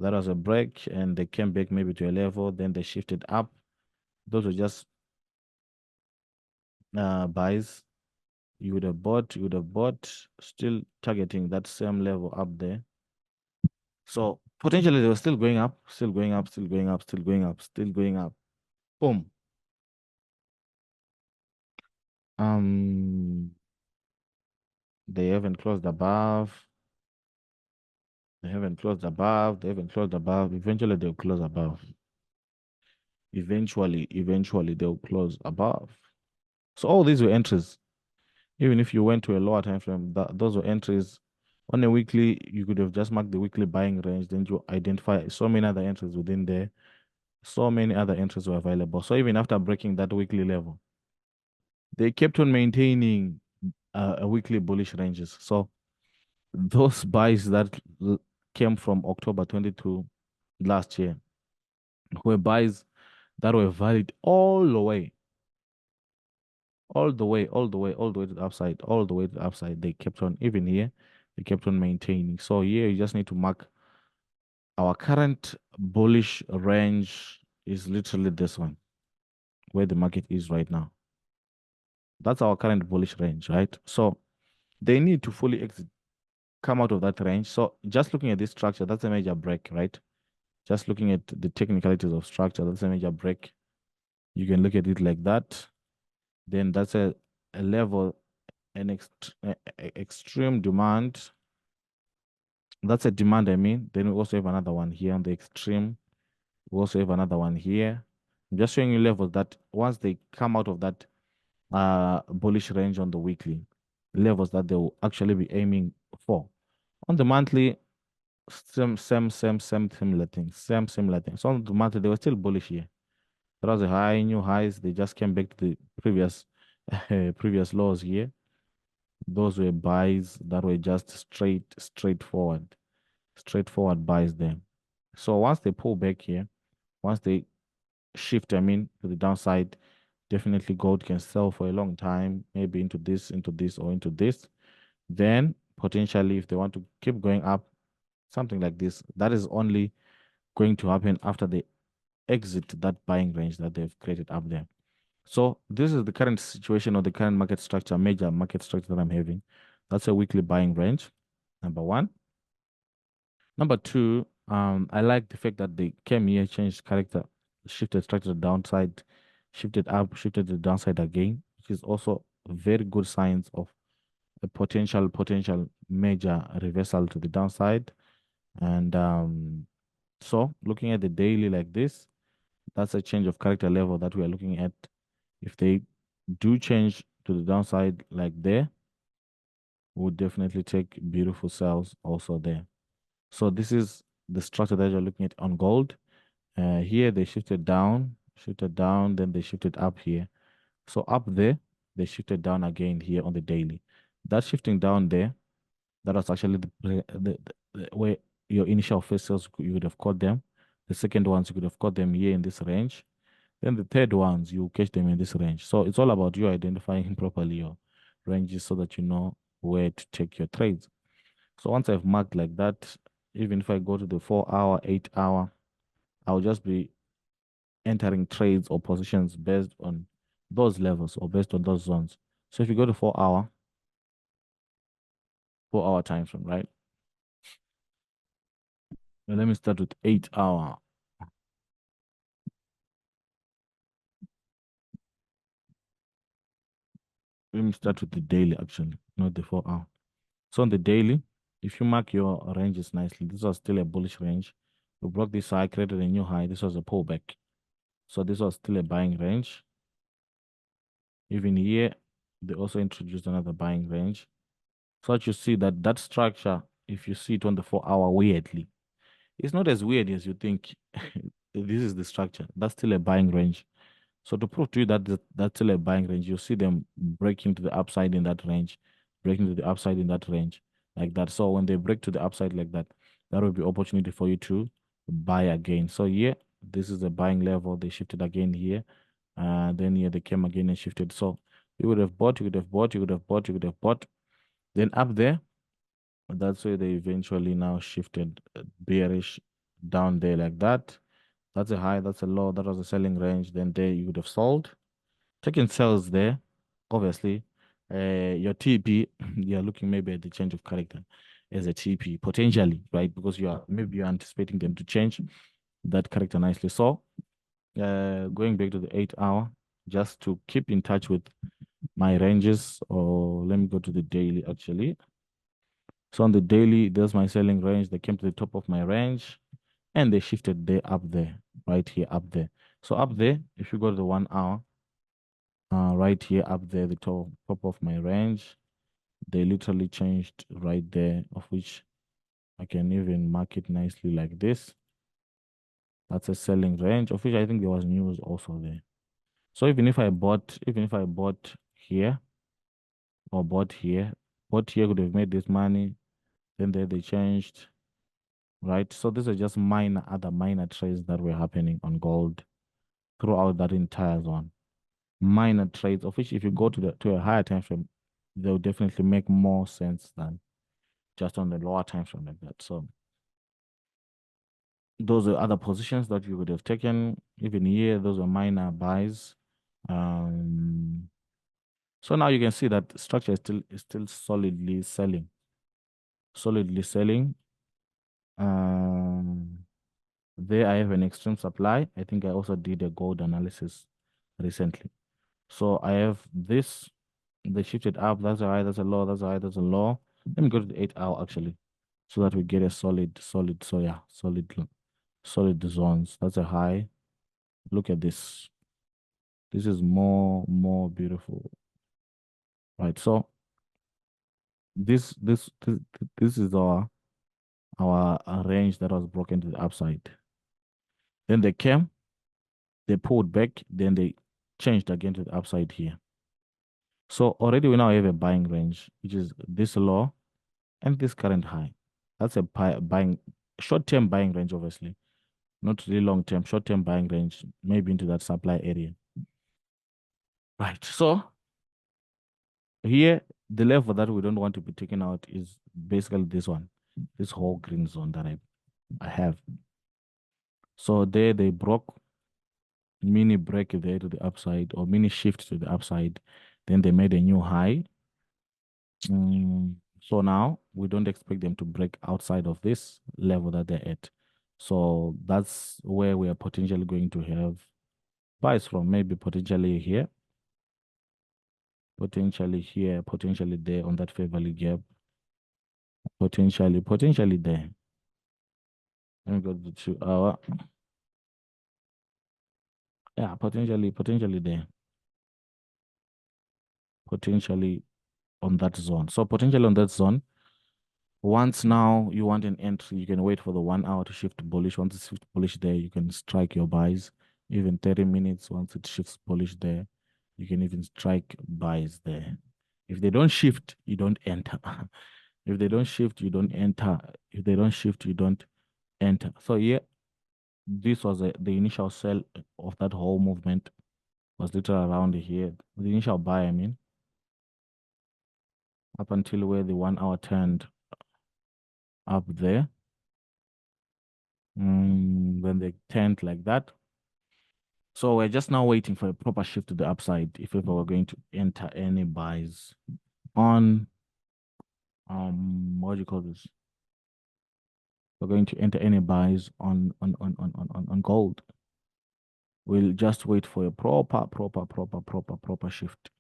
That was a break, and they came back maybe to a level, then they shifted up. Those were just buys. You would have bought, still targeting that same level up there. So potentially they were still going up, still going up, still going up, still going up, still going up. Boom. Um, they haven't closed above. They haven't closed above. They haven't closed above. Eventually they'll close above. Eventually they'll close above. So all these were entries. Even if you went to a lower time frame, those were entries. On a weekly, you could have just marked the weekly buying range. Then you identify so many other entries within there. So many other entries were available. So even after breaking that weekly level, they kept on maintaining a weekly bullish ranges. So those buys that came from October 22 last year were buys that were valid all the way, all the way, all the way, all the way to the upside, all the way to the upside. They kept on, even here, they kept on maintaining. So here you just need to mark our current bullish range is literally this one, where the market is right now. That's our current bullish range, right? So they need to fully exit, come out of that range. So just looking at this structure, that's a major break, right? Just looking at the technicalities of structure, that's a major break. You can look at it like that. Then that's a level, extreme demand. That's a demand, I mean. Then we also have another one here on the extreme. We also have another one here. I'm just showing you levels that once they come out of that bullish range on the weekly, levels that they will actually be aiming for. On the monthly, similar things. Similar things. So on the monthly, they were still bullish here. There was a high, new highs. They just came back to the previous previous lows here. Those were buys that were just straightforward buys there. So once they pull back here, once they shift, I mean, to the downside, definitely gold can sell for a long time, maybe into this, or into this. Then potentially, if they want to keep going up, something like this. That is only going to happen after they exit that buying range that they've created up there. So this is the current situation or the current market structure, major market structure that I'm having. That's a weekly buying range, number one. Number two, I like the fact that they came here, changed character, shifted structure to the downside, shifted up, shifted to the downside again, which is also very good signs of a potential major reversal to the downside. And so looking at the daily like this, that's a change of character level that we are looking at. If they do change to the downside like there, we'll definitely take beautiful sales also there. So this is the structure that you're looking at on gold. Here they shifted down, then they shifted up here. So up there, they shifted down again here on the daily. That shifting down there, that was actually the where your initial first sales you would have caught them. The second ones you could have caught them here in this range. Then the third ones you catch them in this range. So it's all about you identifying properly your ranges so that you know where to take your trades. So once I've marked like that, even if I go to the 4 hour, 8 hour, I'll just be entering trades or positions based on those levels or based on those zones. So if you go to 4 hour, 4 hour time frame, right? Well, let me start with 8 hour. Let me start with the daily actually, not the 4 hour. So on the daily, if you mark your ranges nicely, this was still a bullish range. We broke this high, created a new high. This was a pullback. So this was still a buying range. Even here, they also introduced another buying range. So that you see that that structure, if you see it on the 4 hour weirdly, it's not as weird as you think. This is the structure. That's still a buying range. So to prove to you that that's still a buying range, you see them breaking to the upside in that range, breaking to the upside in that range, like that. So when they break to the upside like that, that will be opportunity for you to buy again. So here, this is the buying level. They shifted again here. Then here they came again and shifted. So you would have bought, you would have bought, you would have bought, you would have bought. Then up there, that's where they eventually now shifted bearish down there like that. That's a high, that's a low, that was a selling range. Then there you would have sold. Taking sales there, obviously. Your TP, you're looking maybe at the change of character as a TP, potentially, right? Because you're anticipating them to change that character nicely. So going back to the 8 hour, just to keep in touch with my ranges, or let me go to the daily actually. So on the daily, there's my selling range. They came to the top of my range and they shifted there up there, right here up there. So up there, if you go to the 1 hour, right here up there, the top of my range, they literally changed right there, of which I can even mark it nicely like this. That's a selling range, of which I think there was news also there. So even if I bought here or bought here could have made this money. Then there they changed, right? So these are just other minor trades that were happening on gold throughout that entire zone. Minor trades, of which if you go to a higher time frame, they'll definitely make more sense than just on the lower time frame like that. So those are other positions that you would have taken. Even here, those are minor buys. Um, so now you can see that structure is still solidly selling. Solidly selling. Um, there I have an extreme supply. I think I also did a gold analysis recently. So I have this, they shifted up, that's a high, that's a low, that's a high, that's a low. Let me go to the 8 hour actually, so that we get a so yeah, solid zones. That's a high. Look at this. This is more beautiful. Right. So this is our range that was broken to the upside. Then they came, they pulled back, then they changed again to the upside here. So already we now have a buying range, which is this low and this current high. That's a buying short-term buying range, obviously, not really long-term, short-term buying range, maybe into that supply area. Right. So here, the level that we don't want to be taken out is basically this one. this whole green zone that I have. So there they broke, mini break there to the upside or mini shift to the upside. Then they made a new high. So now we don't expect them to break outside of this level that they're at. So that's where we are potentially going to have buys from, maybe potentially here, potentially there on that fair value gap, potentially there. Let me go to 2 hour. Yeah, potentially there, potentially on that zone. So potentially on that zone. Once now you want an entry, you can wait for the 1 hour to shift bullish. Once it shifts bullish there, you can strike your buys. Even 30 minutes, once it shifts bullish there, you can even strike buys there. If they don't shift, you don't enter. If they don't shift, you don't enter. If they don't shift, you don't enter. So yeah, this was the initial sell of that whole movement was literally around here. The initial buy, I mean, up until where the 1 hour turned up there. Then they turned like that. So we're just now waiting for a proper shift to the upside if ever we're going to enter any buys on what do you call this? We're going to enter any buys on gold. We'll just wait for a proper shift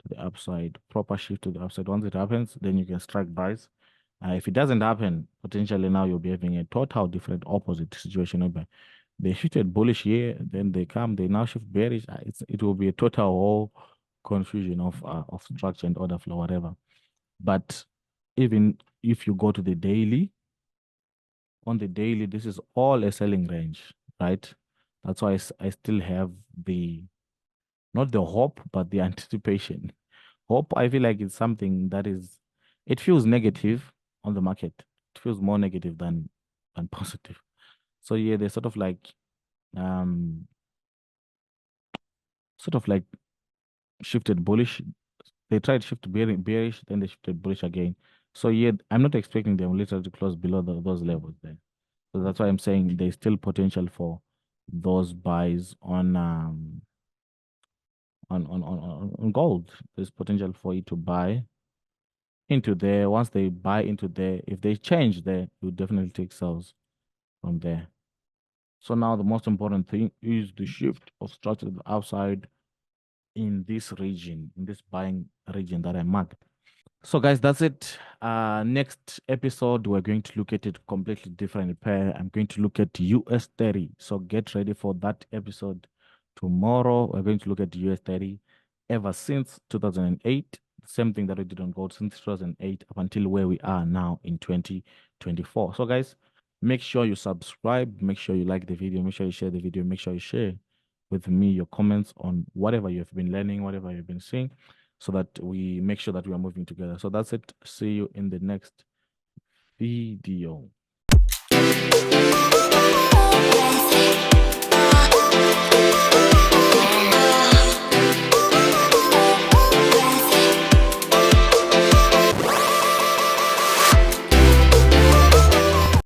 to the upside. Proper shift to the upside. Once it happens, then you can strike buys. If it doesn't happen, potentially now you'll be having a total different opposite situation. Whereby they shifted bullish here, then they now shift bearish. It will be a total whole confusion of structure and order flow, whatever. But even if you go to the daily, on the daily, this is all a selling range, right? That's why I still have the not the hope, but the anticipation. Hope, I feel like it's something that it feels negative on the market. It feels more negative than positive. So yeah, they um sort of like shifted bullish. They tried to shift bearish, then they shifted bullish again. So yeah, I'm not expecting them literally to close below those levels there. So that's why I'm saying there's still potential for those buys on gold. There's potential for it to buy into there. Once they buy into there, if they change there, you definitely take sells from there. So now the most important thing is the shift of structure to the outside in this region, in this buying region that I marked. So guys, that's it. Next episode, we're going to look at it completely different pair. I'm going to look at US 30. So get ready for that episode tomorrow. We're going to look at US 30 ever since 2008. Same thing that we did on gold since 2008 up until where we are now in 2024. So guys, make sure you subscribe, make sure you like the video, make sure you share the video, make sure you share with me your comments on whatever you've been learning, whatever you've been seeing, so that we make sure that we are moving together. So that's it. See you in the next video.